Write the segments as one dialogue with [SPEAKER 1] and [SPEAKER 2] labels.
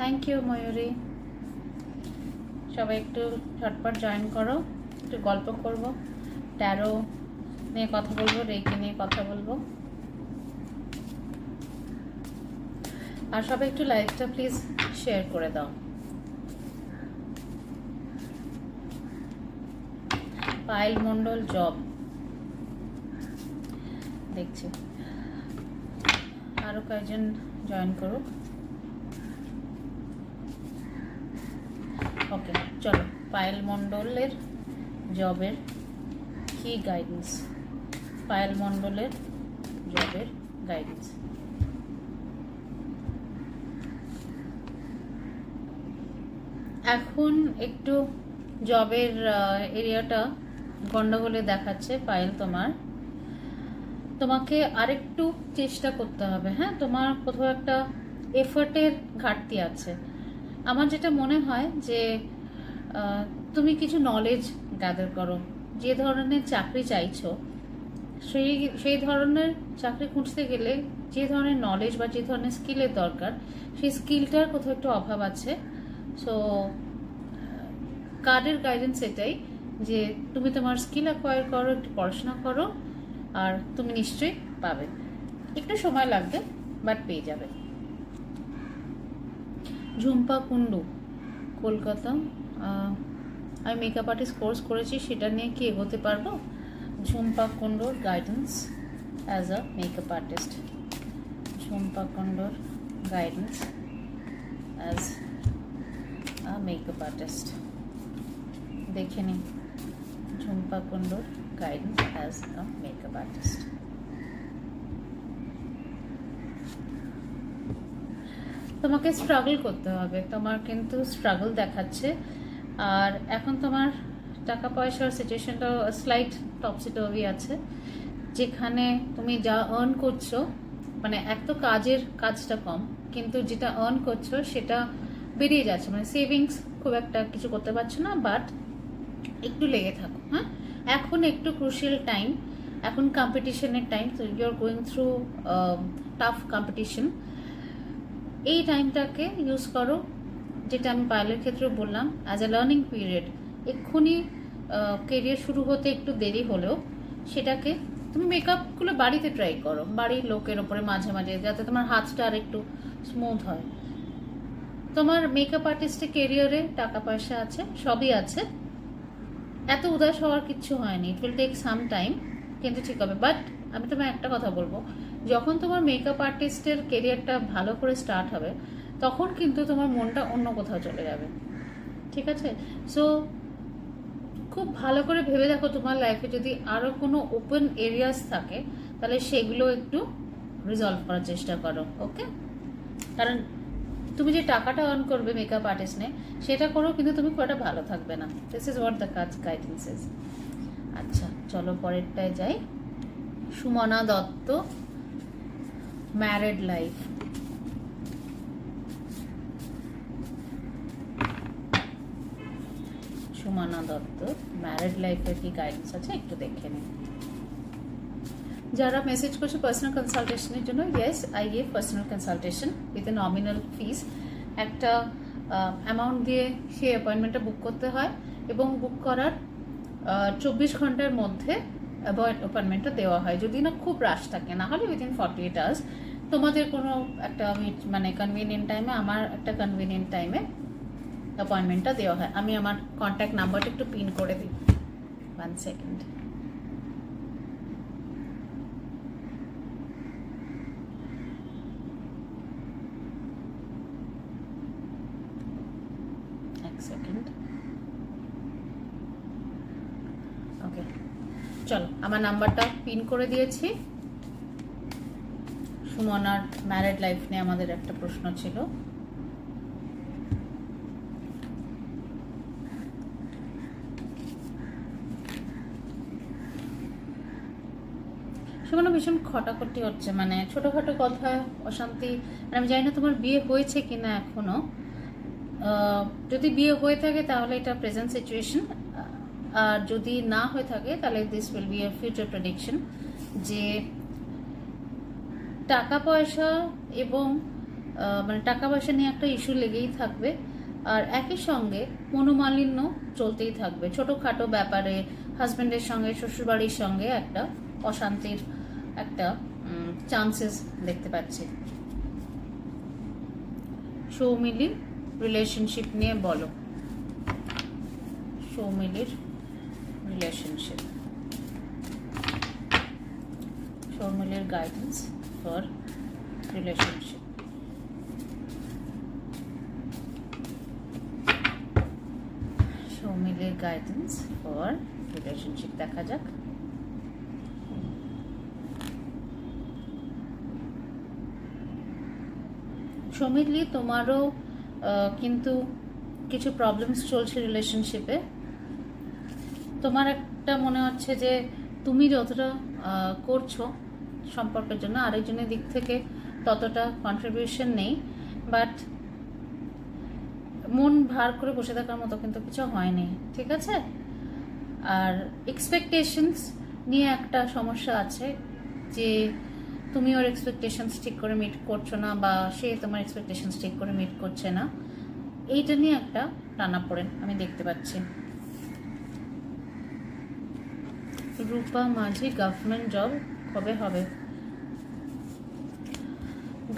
[SPEAKER 1] Thank you ময়ূরী। সবাই একটু ঝটপট জয়েন করো, একটু গল্প করব, ট্যারো নিয়ে কথা বলবো, রেকি নিয়ে কথা বলবো। আর সবাই একটু লাইভটা প্লিজ শেয়ার করে দাও। পায়েল মণ্ডল জব দেখছি, আরও কয়েকজন জয়েন করুক। ওকে চলো, পায়েল মণ্ডলের জবের কি গাইডেন্স, পায়েল মণ্ডলের জবের গাইডেন্স। এখন একটু জবের এরিয়াটা গন্ডগোলে দেখাচ্ছে পায়েল। তোমাকে আরেকটু চেষ্টা করতে হবে। হ্যাঁ, তোমার কোথাও একটা এফর্টের ঘাটতি আছে। আমার যেটা মনে হয় যে তুমি কিছু নলেজ গ্যাদার করো। যে ধরনের চাকরি চাইছো সেই ধরনের চাকরি খুঁজতে গেলে যে ধরনের নলেজ বা যে ধরনের স্কিলের দরকার, সেই স্কিলটার কোথাও একটু অভাব আছে। সো কার্ডের গাইডেন্স এটাই যে তুমি তোমার স্কিল অ্যাকোয়ার করো, একটু পড়াশোনা করো, আর তুমি নিশ্চয়ই পাবে। একটু সময় লাগবে, বাট পেয়ে যাবে। ঝুম্পা কুন্ডু, কলকাতা। আমি মেকআপ আর্টিস্ট কোর্স করেছি, সেটা নিয়ে কি এগোতে পারবো? ঝুম্পা কুন্ডুর guidance as a makeup artist. Jhumpa কুন্ডুর guidance as a makeup artist. দেখে নিন ঝুম্পা কুন্ডুর guidance as a makeup artist. তোমাকে স্ট্রাগল করতে হবে, তোমার কিন্তু স্ট্রাগল দেখাচ্ছে। আর এখন তোমার টাকা পয়সার সিচুয়েশনটাও স্লাইট টপসিটপি আছে, যেখানে তুমি যা আর্ন করছো, মানে এক তো কাজটা কম, কিন্তু যেটা আর্ন করছো সেটা বেরিয়ে যাচ্ছে, মানে সেভিংস খুব একটা কিছু করতে পারছো না। বাট একটু লেগে থাকো। হ্যাঁ, এখন একটু ক্রুশিয়াল টাইম, এখন কম্পিটিশনের টাইম, তো you are going through tough competition. এই টাইমটাকে ইউজ করো, যেটা আমি পায়েলের ক্ষেত্রেও বললাম, অ্যাজ এ লার্নিং পিরিয়ড। এক্ষুনি কেরিয়ার শুরু হতে একটু দেরি হলেও সেটাকে তুমি মেকআপগুলো বাড়িতে ট্রাই করো, বাড়ির লোকের ওপরে মাঝে মাঝে, যাতে তোমার হাতটা আর একটু স্মুথ হয়। তোমার মেকআপ আর্টিস্টের কেরিয়ারে টাকা পয়সা আছে, সবই আছে, এত উদাস হওয়ার কিচ্ছু হয়নি। It will take some time, কিন্তু ঠিক হবে। বাট আমি তোমায় একটা কথা বলবো, যখন তোমার মেকআপ আর্টিস্টের কেরিয়ারটা ভালো করে স্টার্ট হবে, তখন কিন্তু তোমার মনটা অন্য কোথাও চলে যাবে। ঠিক আছে? সো খুব ভালো করে ভেবে দেখো, তোমার লাইফে যদি আরও কোনো ওপেন এরিয়াস থাকে, তাহলে সেগুলো একটু রিজলভ করার চেষ্টা করো। ওকে? কারণ তুমি যে টাকাটা আর্ন করবে মেকআপ আর্টিস্ট নিয়ে, সেটা করো, কিন্তু তুমি খুব একটা ভালো থাকবে না। দিস ইজ হোয়াট দ্য কাজ গাইডেন্স ইজ। আচ্ছা চলো পরেরটায় যাই। Sumana Dutta, married life. Sumana Dutta married লাইফের কি গাইডেন্স আছে একটু দেখে নিন। যারা মেসেজ করছে পার্সোনাল কনসালটেশনের জন্য, yes I give personal consultation with a nominal fees. একটা অ্যামাউন্ট দিয়ে সেই অ্যাপয়েন্টমেন্টটা বুক করতে হয়, এবং বুক করার 24 ঘন্টার মধ্যে অ্যাপয়েন্টমেন্টটা দেওয়া হয়, যদি না খুব রাশ থাকে, না হলে উইদিন 48 আওয়ার্স তোমাদের কোনো একটা মানে কনভিনিয়েন্ট টাইমে, আমার একটা কনভিনিয়েন্ট টাইমে অ্যাপয়েন্টমেন্টটা দেওয়া হয়। আমি আমার কন্ট্যাক্ট নাম্বারটা একটু পিন করে দিই, 1 সেকেন্ড। ওকে চলো, আমার নাম্বারটা পিন করে দিয়েছি। সুমনার ম্যারিড লাইফ নিয়ে আমাদের একটা প্রশ্ন ছিল। সুমনা ভীষণ খটাখটি হচ্ছে, মানে ছোটোখাটো কথায় অশান্তি। আমি জানি না তোমার বিয়ে হয়েছে কিনা এখনো। যদি বিয়ে হয়ে থাকে তাহলে এটা প্রেজেন্ট সিচুয়েশন, আর যদি না হয়ে থাকে তাহলে this will B A future prediction, যে টাকা পয়সা এবং মানে টাকা পয়সা নিয়ে একটা ইস্যু লেগেই থাকবে। আর একই সঙ্গে মনোমালিন্য চলতেই থাকবে, ছোটোখাটো ব্যাপারে হাজব্যান্ডের সঙ্গে শ্বশুরবাড়ির সঙ্গে একটা অশান্তির একটা চান্সেস দেখতে পাচ্ছি। সৌমিলির রিলেশনশিপ নিয়ে বলো, সৌমিলির রিলেশনশিপ, সৌমিলির গাইডেন্স ফর রিলেশনশিপ। সৌমিলির গাইডেন্স ফর রিলেশনশিপ দেখা যাক। সৌমিলি, তোমারও কিন্তু কিছু প্রবলেমস চলছে রিলেশনশিপে। তোমার একটা মনে হচ্ছে যে তুমি যতটা করছো সম্পর্কের জন্য, আরেকজনের দিক থেকে ততটা কন্ট্রিবিউশন নেই, বাট মন ভার করে বসে থাকার মতো কিন্তু কিছু হয়নি, ঠিক আছে? আর এক্সপেকটেশনস নিয়ে একটা সমস্যা আছে, যে তুমি ওর এক্সপেকটেশনস ঠিক করে মিট করছো না, বা সে তোমার এক্সপেকটেশনস ঠিক করে মিট করছে না, এইটা নিয়ে একটা টানাপোড়েন আমি দেখতে পাচ্ছি। রূপা মাঝি, গভর্নমেন্ট জব কবে হবে?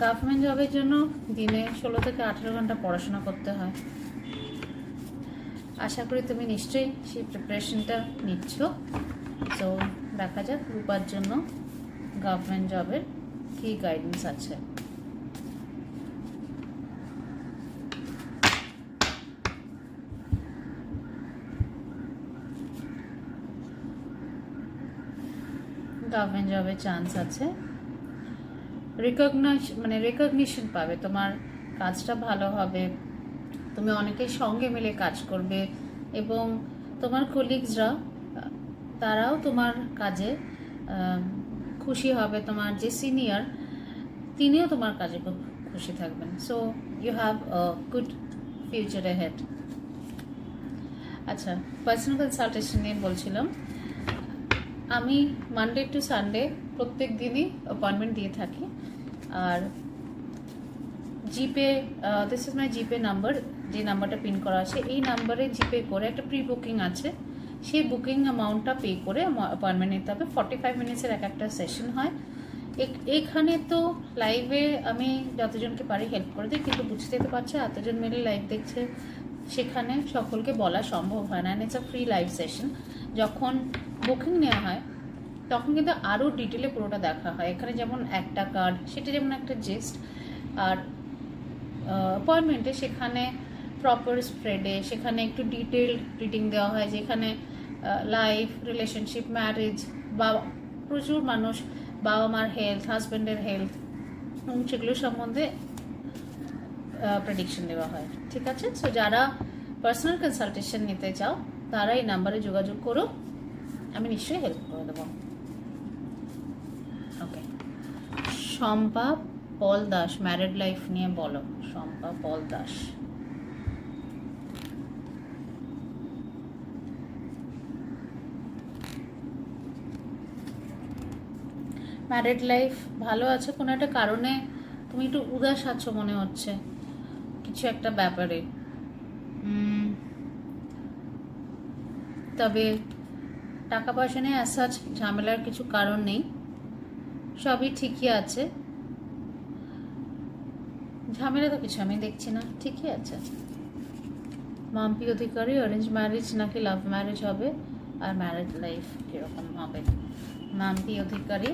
[SPEAKER 1] গভর্নমেন্ট জবের জন্য দিনে 16 থেকে 18 ঘন্টা পড়াশোনা করতে হয়। আশা করি তুমি নিশ্চয়ই সেই প্রিপারেশনটা নিচ্ছ। তো দেখা যাক রূপার জন্য গভর্নমেন্ট জবের কী গাইডেন্স আছে। গভর্নমেন্ট জবের চান্স আছে, রেকগনিশন পাবে, তোমার কাজটা ভালো হবে, তুমি অনেকের সঙ্গে মিলে কাজ করবে, এবং তোমার কলিগসরা তারাও তোমার কাজে খুশি হবে। তোমার যে সিনিয়র, তিনিও তোমার কাজে খুব খুশি থাকবেন। So you have a good future ahead. আচ্ছা, পার্সোনাল কনসালটেশন নিয়ে বলছিলাম। আমি মানডে টু সানডে প্রত্যেক দিনই অ্যাপয়েন্টমেন্ট দিয়ে থাকি। আর GPay, this is my GPay number, যে নাম্বারটা পিন করা আছে, এই নাম্বারে জিপে করে একটা প্রি বুকিং আছে, সেই বুকিং অ্যামাউন্টটা পে করে অ্যাপয়েন্টমেন্ট নিতে হবে। 45 মিনিটসের একটা সেশন হয়। এখানে তো লাইভে আমি যতজনকে পারি হেল্প করে দিই, কিন্তু বুঝতে তো পারছো এতজন মিলে লাইভ দেখছে, সেখানে সকলকে বলা সম্ভব হয় না। And it's a free live session. যখন বুকিং নেওয়া হয় তখন কিন্তু আরও ডিটেলে পুরোটা দেখা হয়। এখানে যেমন একটা কার্ড, সেটা যেমন একটা জেস্ট, আর অ্যাপয়েন্টমেন্টে সেখানে প্রপার স্প্রেডে সেখানে একটু ডিটেলড রিডিং দেওয়া হয়, যেখানে লাইফ, রিলেশনশিপ, ম্যারেজ, বা প্রচুর মানুষ, বাবা মার হেলথ, হাজব্যান্ডের হেলথ, সেগুলো সম্বন্ধে প্রেডিকশন দেওয়া হয়, ঠিক আছে? সো যারা পার্সোনাল কনসালটেশন নিতে চাও তারা এই নাম্বারে যোগাযোগ করো, আমি নিশ্চয়ই হেল্প করে দেবো। ওকে, শম্পা পল দাস, ম্যারিড লাইফ নিয়ে বলো। শম্পা পল দাস, ম্যারিড লাইফ ভালো আছে, কোনো একটা কারণে তুমি একটু উদাস আছো মনে হচ্ছে কিছু একটা ব্যাপারে, তবে টাকা পয়সা নিয়ে অ্যাজ ঝামেলার কিছু কারণ নেই, সবই ঠিকই আছে। ঝামেলা তো কিছু আমি দেখছি না, ঠিকই আছে। মাম্পি অধিকারী, অরেঞ্জ ম্যারেজ নাকি লাভ ম্যারেজ হবে, আর ম্যারেজ লাইফ কীরকম হবে? মাম্পি অধিকারী,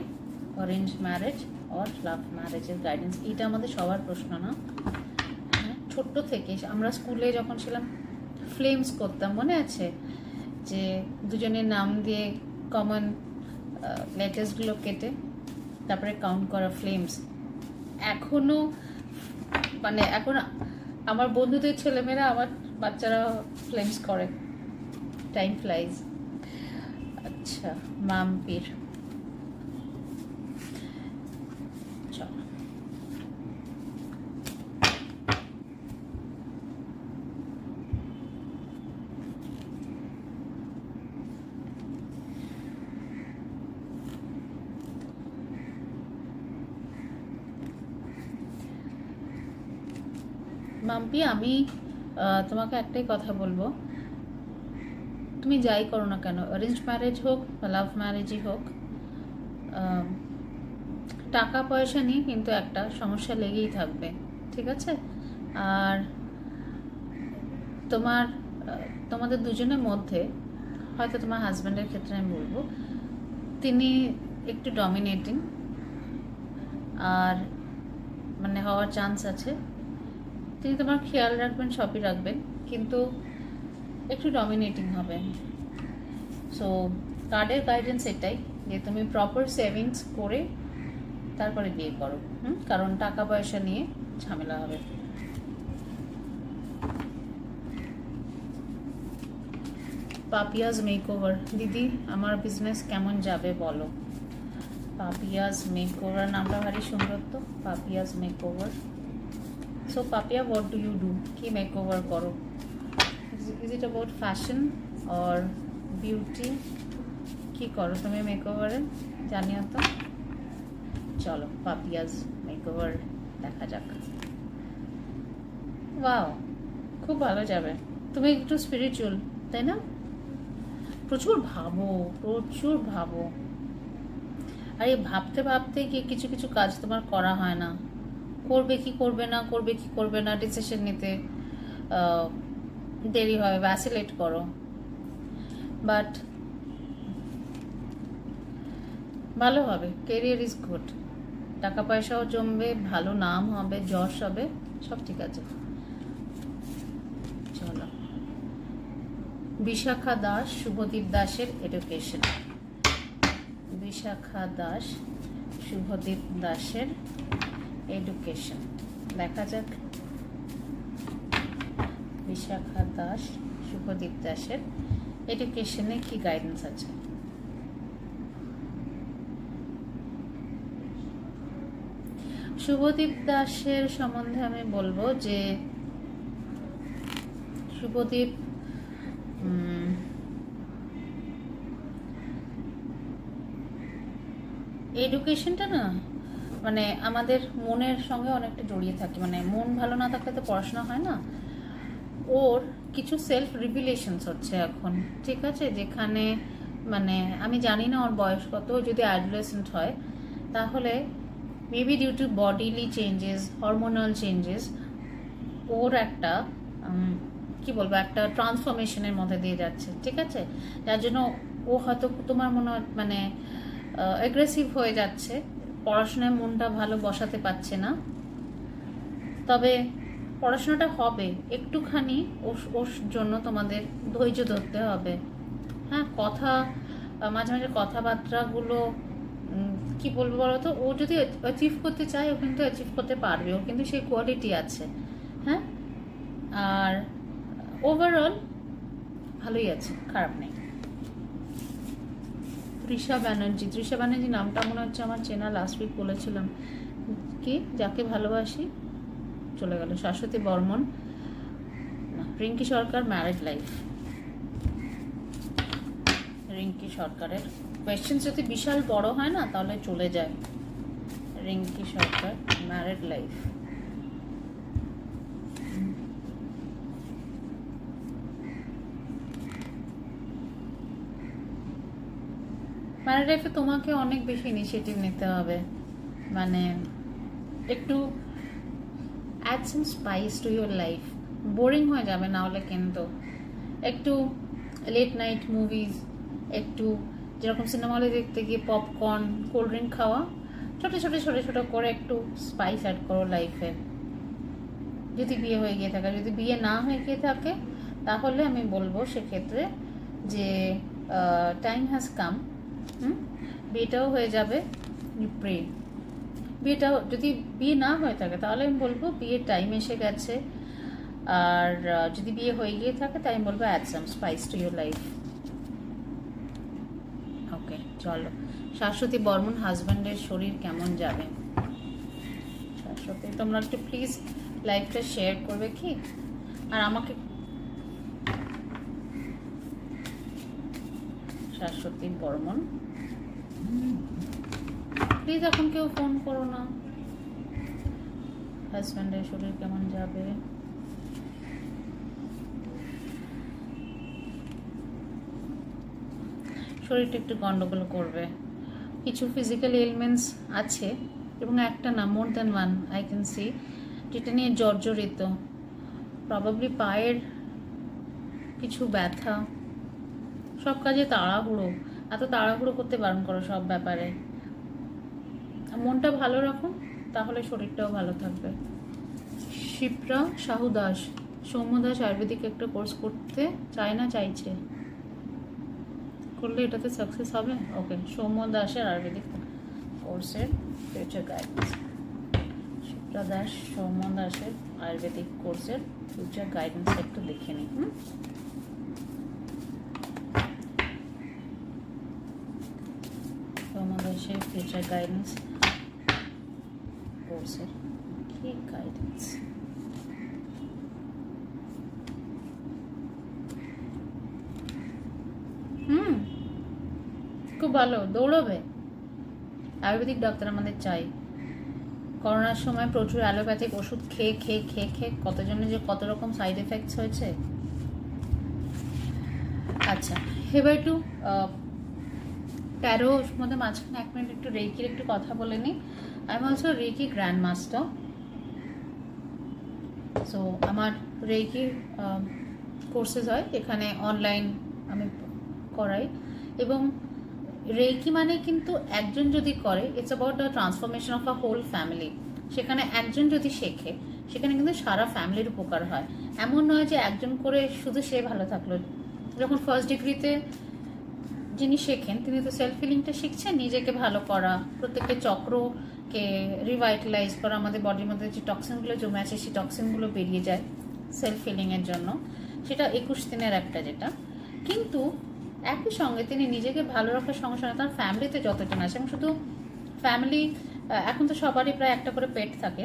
[SPEAKER 1] অরেঞ্জ ম্যারেজ আর লাভ ম্যারেজের গাইডেন্স, এটা আমাদের সবার প্রশ্ন না? ছোট্ট থেকে আমরা স্কুলে যখন ছিলাম ফ্লেমস করতাম, মনে আছে? যে দুজনের নাম দিয়ে কমন লেটার্সগুলো কেটে তারপরে কাউন্ট করা ফ্লেমস। এখনও মানে এখন আমার বন্ধুদের ছেলেমেয়েরা, আমার বাচ্চারা ফ্লেমস করে। Time flies. আচ্ছা, মাম্পির চলো, মাম্পি, আমি তোমাকে একটাই কথা বলবো, তুমি যাই করো না কেন, অ্যারেঞ্জ ম্যারেজ হোক বা লাভ ম্যারেজই হোক, টাকা পয়সা নিয়ে কিন্তু একটা সমস্যা লেগেই থাকবে, ঠিক আছে? আর তোমাদের দুজনের মধ্যে হয়তো তোমার হাজব্যান্ডের ক্ষেত্রে আমি বলবো, তিনি একটু ডমিনেটিং আর মানে হওয়ার চান্স আছে। তিনি তোমার খেয়াল রাখবেন, সবই রাখবেন, কিন্তু একটু ডমিনেটিং হবে। সো কার্ডের গাইডেন্স এটাই যে তুমি প্রপার সেভিংস করে তারপরে বিয়ে করো, কারণ টাকা পয়সা নিয়ে ঝামেলা হবে। পাপিয়াজ মেকওভার, দিদি আমার বিজনেস কেমন যাবে বলো। পাপিয়াজ মেকওভার নামটা ভারী সুন্দর তো, Papiya's makeover. So Papiya, what do you do? কি মেকওভার করো? Is it about fashion or beauty? কি করো তুমি মেকওভারে জানিও তো। চলো পাপিয়াজ মেকওভার দেখা যাক। ওয়াও, খুব ভালো যাবে। তুমি একটু স্পিরিচুয়াল, তাই না? প্রচুর ভাবো, প্রচুর ভাবো। আর এই ভাবতে ভাবতে কি কিছু কিছু কাজ তোমার করা হয় না, করবে কি করবে না, করবে কি করবে না ডিসিশন নিতে দেরি হয়, ভ্যাসিলেট করো। বাট ভালো হবে, কেরিয়ার ইজ গুড, টাকা পয়সাও জমবে, ভালো নাম হবে, যশ হবে, সব ঠিক আছে। চলো, বিশাখা দাস, শুভদীপ দাসের এডুকেশন। বিশাখা দাস, শুভদীপ দাসের এডুকেশন দেখা যাক। বিশাখা দাস, শুভদীপ দাসের এডুকেশনে কি গাইডেন্স আছে? শুভদীপ দাসের সম্বন্ধে আমি বলবো যে শুভদীপ এডুকেশনটা না মানে আমাদের মনের সঙ্গে অনেকটা জড়িয়ে থাকে, মানে মন ভালো না থাকলে তো পড়াশোনা হয় না। ওর কিছু সেলফ রিভিলেশনস হচ্ছে এখন, ঠিক আছে, যেখানে মানে আমি জানি না ওর বয়স কত, যদি অ্যাডোলেসেন্ট হয় তাহলে maybe due to bodily changes, hormonal changes, ওর একটা কি বলবো, একটা ট্রান্সফরমেশনের মধ্যে দিয়ে যাচ্ছে, ঠিক আছে, যার জন্য ও হয়তো তোমার মনে মানে অ্যাগ্রেসিভ হয়ে যাচ্ছে, পড়াশোনায় মনটা ভালো বসাতে পারছে না। তবে পড়াশোনাটা হবে, একটুখানি ওর জন্য তোমাদের ধৈর্য ধরতে হবে। হ্যাঁ, কথা মাঝে মাঝে কথাবার্তাগুলো কি বলবো বলো তো, ও যদি অ্যাচিভ করতে চায় ও কিন্তু অ্যাচিভ করতে পারবে, ওর কিন্তু সেই কোয়ালিটি আছে। হ্যাঁ, আর ওভারঅল ভালোই আছে, খারাপ নেই। তৃষা ব্যানার্জি নামটা মনে হচ্ছে আমার চেনা, লাস্ট উইক বলেছিলাম। কি যাকে ভালোবাসি চলে গেল। শাশ্বতী বর্মন, রিঙ্কি সরকার, ম্যারিড লাইফ। রিঙ্কি সরকারের কোয়েশ্চেন যদি বিশাল বড় হয় না তাহলে চলে যায়। রিঙ্কি সরকার, ম্যারিড লাইফ। ম্যারিড লাইফে তোমাকে অনেক বেশি ইনিশিয়েটিভ নিতে হবে, মানে একটু add some spice to your life. Boring হয়ে যাবে না হলে, কিন্তু একটু লেট নাইট মুভিজ, একটু যেরকম সিনেমা হলে দেখতে গিয়ে পপকর্ন, কোল্ড ড্রিঙ্ক খাওয়া, ছোটো ছোটো ছোটো ছোটো করে একটু স্পাইস অ্যাড করো লাইফে। যদি বিয়ে হয়ে গিয়ে থাকে, যদি বিয়ে না হয়ে গিয়ে থাকে তাহলে আমি বলবো সেক্ষেত্রে যে টাইম হ্যাজ কাম, বিয়েটাও হয়ে যাবে, ইউ প্রে। বিয়েটাও যদি বিয়ে না হয়ে থাকে তাহলে আমি বলবো বিয়ের টাইম এসে গেছে। আর যদি বিয়ে হয়ে গিয়ে থাকে তাই আমি বলবো add some spice to your life. Okay, চলো। শাশ্বতী বর্মন, হাজব্যান্ডের শরীর কেমন যাবে? শাশ্বতী, তোমরা একটু প্লিজ লাইভটা শেয়ার করবে কি, আর আমাকে শাশ্বতী বর্মন প্লিজ এখন কেউ ফোন করো না। হাজব্যান্ডের শরীর কেমন যাবে? শরীরটা একটু গন্ডগোল করবে, কিছু ফিজিক্যাল এলিমেন্টস আছে এবং একটা না, more than one I can see, যেটা নিয়ে জর্জরিত। প্রবাবলি পায়ের কিছু ব্যথা, সব কাজে তাড়াহুড়ো, এত তাড়াহুড়ো করতে বারণ করো সব ব্যাপারে। মনটা ভালো রাখো, তাহলে শরীরটাও ভালো থাকবে। শিপ্রা সাহু দাস, সৌম্য দাস আয়ুর্বেদিক একটা কোর্স করতে চায় না, চাইছে, করলে এটাতে সাকসেস হবে। ওকে, সৌম্য দাসের আয়ুর্বেদিক কোর্সের ফিউচার গাইডেন্স। শিপ্রা দাস, সৌম্য দাসের আয়ুর্বেদিক কোর্সের ফিউচার গাইডেন্স একটু দেখে নিই। সৌম্য দাসের ফিউচার গাইডেন্স কোর্সের কি গাইডেন্স? খুব ভালো, দৌড়বে। আয়ুর্বেদিক ডাক্তার আমাদের চাই। করোনার সময় প্রচুর অ্যালোপ্যাথিক ওষুধ খেয়ে খেয়ে খেয়ে খেয়ে কতজনের যে কত রকম সাইড এফেক্টস হয়েছে। আচ্ছা, এবার একটু ট্যারো মধ্যে মাঝখানে 1 মিনিট একটু রেকির একটু কথা বলে নিই। I am also reiki grand master. So আমার রেকি কোর্সেস হয় এখানে, অনলাইন আমি করাই। এবং রেকি মানে কিন্তু একজন যদি করে, it's about the transformation of a whole family. সেখানে একজন যদি শেখে, সেখানে কিন্তু সারা ফ্যামিলির উপকার হয়। এমন নয় যে একজন করে শুধু সে ভালো থাকলো। যখন ফার্স্ট ডিগ্রিতে যিনি শেখেন, তিনি তো সেলফ ফিলিংটা শিখছেন, নিজেকে ভালো করা, প্রত্যেকটা চক্রকে রিভাইটালাইজ করা, আমাদের বডির মধ্যে যে টক্সিনগুলো জমে আছে সেই টক্সিনগুলো বেরিয়ে যায় সেলফ ফিলিংয়ের জন্য। সেটা 21 দিনের একটা যেটা। কিন্তু একই সঙ্গে তিনি নিজেকে ভালো রাখার সঙ্গে সঙ্গে তার ফ্যামিলিতে যতজন আছে, এবং শুধু ফ্যামিলি, এখন তো সবারই প্রায় একটা করে পেট থাকে,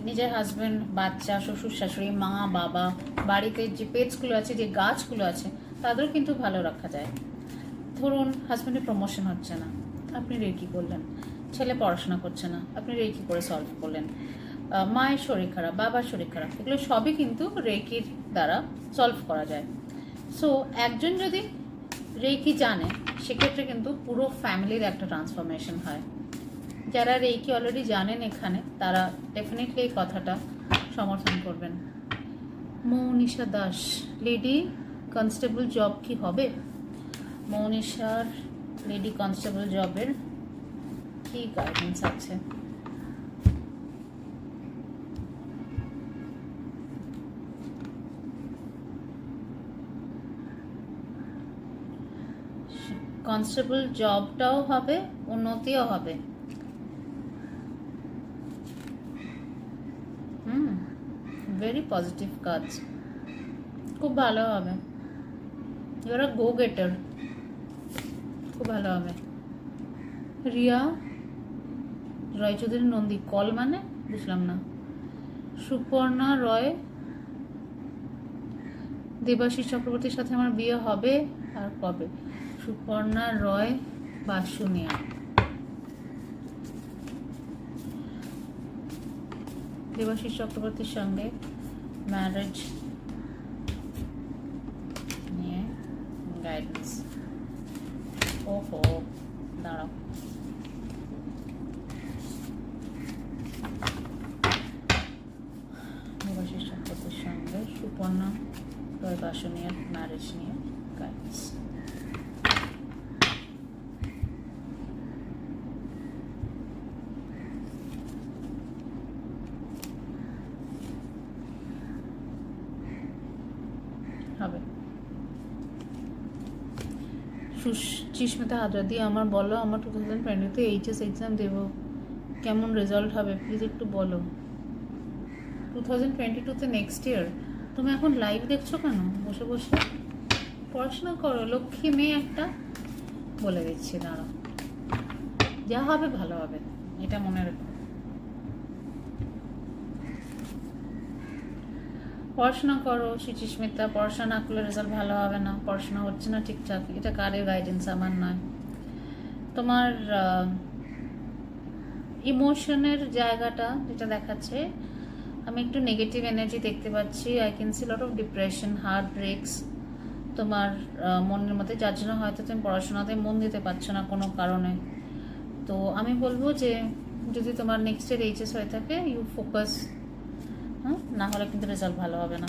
[SPEAKER 1] নিজের হাজব্যান্ড, বাচ্চা, শ্বশুর শাশুড়ি, মা বাবা, বাড়িতে যে পেটসগুলো আছে, যে গাছগুলো আছে, তাদেরও কিন্তু ভালো রাখা যায়। ধরুন হাজব্যান্ডের প্রমোশন হচ্ছে না, আপনি রেকি করলেন। ছেলে পড়াশোনা করছে না, আপনি রেকি করে সলভ করলেন। মায়ের শরীর খারাপ, বাবার শরীর খারাপ, এগুলো সবই কিন্তু রেকির দ্বারা সলভ করা যায়। সো একজন যদি রেকি জানে, সেক্ষেত্রে কিন্তু পুরো ফ্যামিলির একটা ট্রান্সফরমেশন হয়। যারা রেকি অলরেডি জানেন এখানে, তারা ডেফিনেটলি এই কথাটা সমর্থন করবেন। মৌনিশা দাস, লেডি কনস্টেবল জব কি হবে? মৌনিশার লেডি কনস্টেবল জবের কি গাইডেন্স আছে? কনস্টেবল জবটাও হবে, উন্নতিও হবে। ভেরি পজিটিভ কাজ, খুব ভালো হবে। ইউর আ গো গেটার, খুব ভালো হবে। রিয়া রায়চৌধুরী নন্দী, কল মানে বুঝলাম না। সুপর্ণা রয়, দেবাশিস চক্রবর্তীর সাথে আমার বিয়ে হবে আর কবে? সুপর্ণা রয় বাসুনিয়া, দেবাশিস চক্রবর্তীর সঙ্গে ম্যারেজ নিয়ে গাইডেন্স। ওহো, দাঁড়াও, দেবাশিস চক্রবর্তীর সঙ্গে সুপর্ণা রয় বাসুনিয়ার ম্যারেজ নিয়ে গাইডেন্স। হবে। সুস্মিতা হাজরাদি, আমার বলো, আমার 2020-তে এইচএস এক্সাম দেবো, কেমন রেজাল্ট হবে প্লিজ একটু বলো। 2022-তে নেক্সট ইয়ার। তুমি এখন লাইভ দেখছো কেন বসে বসে? পড়াশোনা করো, লক্ষ্মী মেয়ে একটা। বলে দিচ্ছি, দাঁড়াও, যা হবে ভালো হবে, এটা মনে রেখো। পড়াশোনা করো সুচিস্মিতা, পড়াশোনা না করলে রেজাল্ট ভালো হবে না। পড়াশোনা হচ্ছে না ঠিকঠাক, এটা কারের গাইডেন্স, আমার নয়। তোমার ইমোশনের জায়গাটা যেটা দেখাচ্ছে, আমি একটু নেগেটিভ এনার্জি দেখতে পাচ্ছি। I can see lot of depression, heart ব্রেকস, তোমার মনের মধ্যে, যার জন্য হয়তো তুমি পড়াশোনাতে মন দিতে পারছো না কোনো কারণে। তো আমি বলবো যে যদি তোমার নেক্সট ইয়ার এইচএস হয়ে থাকে, ইউ ফোকাস, হ্যাঁ, না হলে কিন্তু রেজাল্ট ভালো হবে না।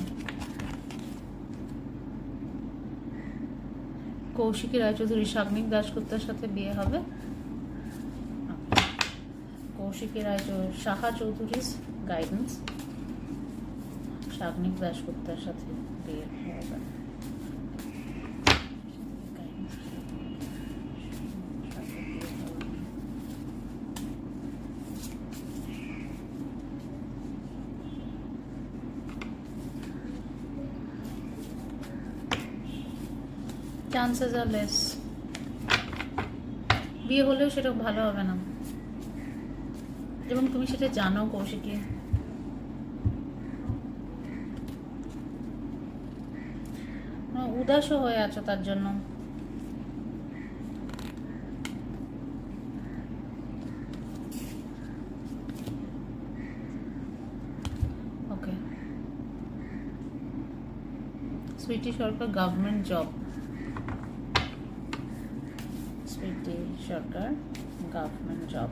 [SPEAKER 1] কৌশিকী রায়চৌধুরী শাগনিক দাশগুপ্তার সাথে বিয়ে হবে। কৌশিকী সাহা চৌধুরীর গাইডেন্স, শাগনিক দাশগুপ্তার সাথে বিয়ে হবে। চান্সেস আর লেস, বিয়ে হলেও সেটা ভালো হবে না, এবং তুমি সেটা জানো কৌশিকী। উদাসও হয়ে আছো তার জন্য। ওকে, সুইটি সরকার গভর্নমেন্ট জব, সুইটি সরকার গভর্নমেন্ট জব,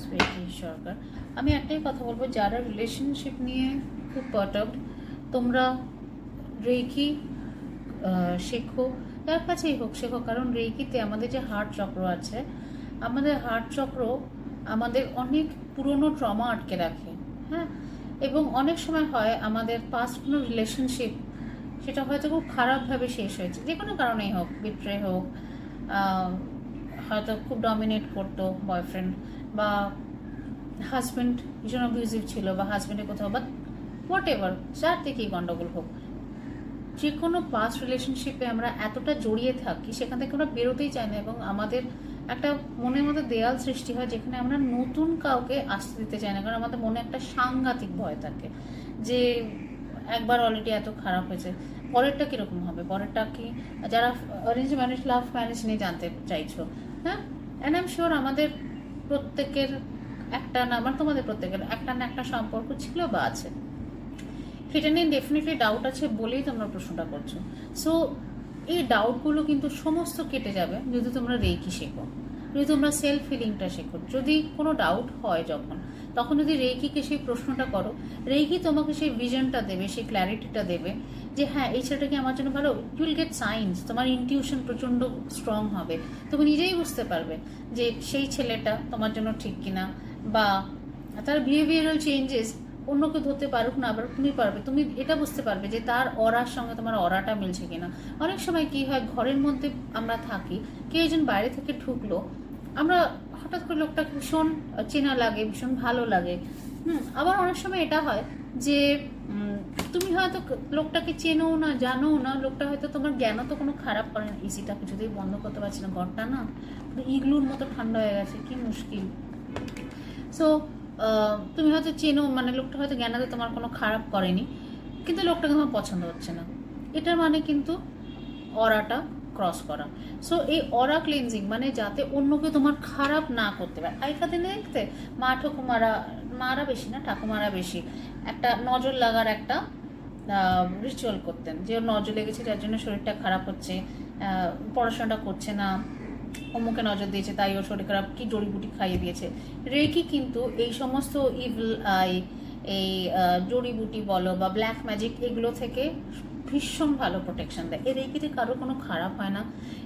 [SPEAKER 1] সুইটি সরকার। আমি একটাই কথা বলবো, যারা রিলেশনশিপ নিয়ে খুব পার্টার্বড, তোমরা রেকি শেখো, যার কাছেই হোক শেখো, কারণ রেকিতে আমাদের যে হার্ট চক্র আছে, আমাদের হার্ট চক্র আমাদের অনেক পুরনো ট্রমা আটকে রাখে, হ্যাঁ। এবং অনেক সময় হয় আমাদের পাস্ট কোনো রিলেশনশিপ, সেটা হয়তো খুব খারাপভাবে শেষ হয়েছে, যে কোনো কারণেই হোক, বিট্রে হোক, হয়তো খুব ডমিনেট করতো বয়ফ্রেন্ড, বা হাজব্যান্ড ভীষণ অ্যাবিউজিভ ছিল, বা হাজব্যান্ডের কোথাও, বা হোয়াট এভার, যার থেকেই গন্ডগোল হোক, যে কোনো পাস্ট রিলেশনশিপে আমরা এতটা জড়িয়ে থাকি, সেখান থেকে আমরা বেরোতেই চাই না, এবং আমাদের একটা মনের মধ্যে দেয়াল সৃষ্টি হয়, যেখানে আমরা নতুন কাউকে আসতে দিতে চাই না, কারণ আমাদের মনে একটা সাংঘাতিক ভয় থাকে যে একবার অলরেডি এত খারাপ হয়েছে, পরেরটা কীরকম হবে, পরেরটা কি। যারা অ্যারেঞ্জ ম্যারেজ, লাভ ম্যারেজ নিয়ে জানতে চাইছো, হ্যাঁ, অ্যান্ড আই এম শিওর আমাদের প্রত্যেকের একটা না, আমার তোমাদের প্রত্যেকের একটা না একটা সম্পর্ক ছিল বা আছে, সেটা নিয়ে ডেফিনেটলি ডাউট আছে বলেই তোমরা প্রশ্নটা করছো। সো এই ডাউটগুলো কিন্তু সমস্ত কেটে যাবে যদি তোমরা রেকি শেখো, যদি তোমরা সেলফ ফিলিংটা শেখো। যদি কোনো ডাউট হয় যখন, তখন যদি রেকিকে সেই প্রশ্নটা করো, রেকি তোমাকে সেই ভিশনটা দেবে, সেই ক্ল্যারিটিটা দেবে যে হ্যাঁ, এই ছেলেটা কি আমার জন্য ভালো। ইউ উইল গেট সাইন্স, তোমার ইনটিউশন প্রচণ্ড স্ট্রং হবে, তুমি নিজেই বুঝতে পারবে যে সেই ছেলেটা তোমার জন্য ঠিক কিনা, বা তার বিহেভিয়ারাল চেঞ্জেস অন্যকে ধরতে পারুক না পারুক, তুমি পারবে, তুমি এটা বুঝতে পারবে যে তার অরার সঙ্গে তোমার অরাটা মিলছে কিনা। অনেক সময় কি হয়, ঘরের মধ্যে আমরা থাকি, কেউ একজন বাইরে থেকে ঢুকলো, আমরা হঠাৎ করে লোকটাকে ভীষণ চেনা লাগে, ভীষণ ভালো লাগে, আবার অনেক সময় এটা হয় যে তুমি হয়তো লোকটাকে চেনো না, জানো না, লোকটা হয়তো তোমার জ্ঞানও তো কোনো খারাপ করে না। এসিটা কিছুতেই বন্ধ করতে পারছি না, ঘরটা না ইগলুর মতো ঠান্ডা হয়ে গেছে, কি মুশকিল। সো তুমি হয়তো চেনো, মানে লোকটা হয়তো জ্ঞানাতে তোমার কোনো খারাপ করেনি, কিন্তু লোকটাকে তোমার পছন্দ হচ্ছে না, এটার মানে কিন্তু অরাটা ক্রস করা। সো এই অরা ক্লিনজিং মানে যাতে অন্যকে তোমার খারাপ না করতে পারে। আগেকার দিনে দেখতে মারা বেশি না, ঠাকুমারা বেশি একটা নজর লাগার একটা রিচুয়াল করতেন, যে নজর লেগেছে যার জন্য শরীরটা খারাপ হচ্ছে, পড়াশোনাটা করছে না, অমুকে নজর দিয়েছে তাই ওর শরীর খারাপ, কি জড়িবুটি খাইয়ে দিয়েছে। রেকি কিন্তু এই সমস্ত ইভিল আই, এই জড়িবুটি বলো বা ব্ল্যাক ম্যাজিক, এগুলো থেকে ভীষণ ভালো প্রোটেকশন দেয়। এই রেকিতে কারো কোনো খারাপ হয় না।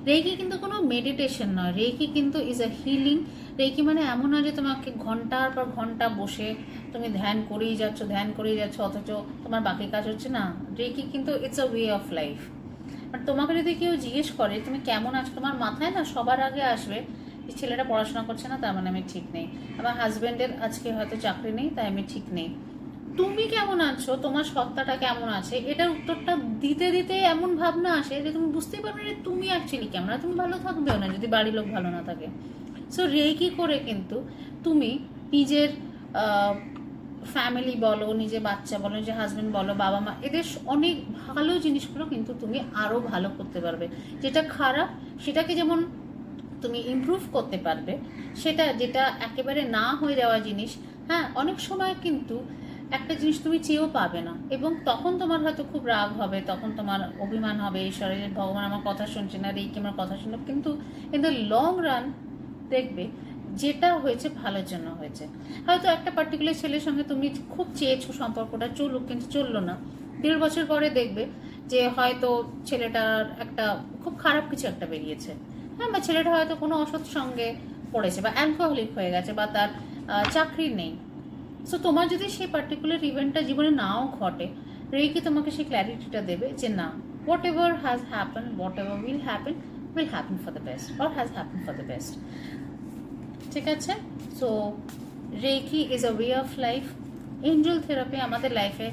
[SPEAKER 1] রেকি কিন্তু কোনো মেডিটেশন নয়, রেকি কিন্তু ইজ আ হিলিং। রেকি মানে এমন নয় যে তোমাকে ঘন্টার পর ঘন্টা বসে তুমি ধ্যান করেই যাচ্ছ অথচ তোমার বাকি কাজ হচ্ছে না। রেকি কিন্তু it's a way of life. But তোমাকে যদি কেউ জিজ্ঞেস করে তুমি কেমন আছো, তোমার মাথায় না সবার আগে আসবে যে ছেলেটা পড়াশোনা করছে না, তার মানে আমি ঠিক নেই, আমার হাজব্যান্ডের আজকে হয়তো চাকরি নেই তাই আমি ঠিক নেই। তুমি কেমন আছো, তোমার সত্তাটা কেমন আছে, এটার উত্তরটা দিতে দিতে এমন ভাবনা আসে যে তুমি বুঝতেই পারবে না তুমি অ্যাকচুয়ালি কেমন, আর তুমি ভালো থাকবেও না যদি বাড়ির লোক ভালো না থাকে। সো রেকি করে কিন্তু তুমি নিজের ফ্যামিলি বলো, নিজের বাচ্চা বলো, নিজের হাজব্যান্ড বলো, বাবা মা, এদের অনেক ভালো জিনিসগুলো কিন্তু তুমি আরও ভালো করতে পারবে। যেটা খারাপ সেটাকে যেমন তুমি ইমপ্রুভ করতে পারবে, সেটা যেটা একেবারে না হয়ে যাওয়া জিনিস, হ্যাঁ অনেক সময় কিন্তু একটা জিনিস তুমি চেয়েও পাবে না, এবং তখন তোমার হয়তো খুব রাগ হবে, তখন তোমার অভিমান হবে, ঈশ্বরের ভগবান আমার কথা শুনছে না, রেই কি আমার কথা শুনলো, কিন্তু ইন দ্য লং রান দেখবে যেটা হয়েছে ভালোর জন্য হয়েছে। হয়তো একটা পার্টিকুলার ছেলের সঙ্গে তুমি খুব চেয়েছো সম্পর্কটা চলুক, কিন্তু চললো না, 1.5 বছর পরে দেখবে যে হয়তো ছেলেটার একটা খুব খারাপ কিছু একটা বেরিয়েছে, হ্যাঁ, বা ছেলেটা হয়তো কোনো অসৎ সঙ্গে পড়েছে, বা অ্যালকোহলিক হয়ে গেছে, বা তার চাকরি নেই। সো তোমার যদি সেই পার্টিকুলার ইভেন্টটা জীবনে নাও ঘটে, রেকি তোমাকে সেই ক্ল্যারিটিটা দেবে যে না, whatever has happen, whatever will happen for the best, or has happen for the best. ঠিক আছে? So reiki is a way of life. Angel therapy, আমাদের লাইফে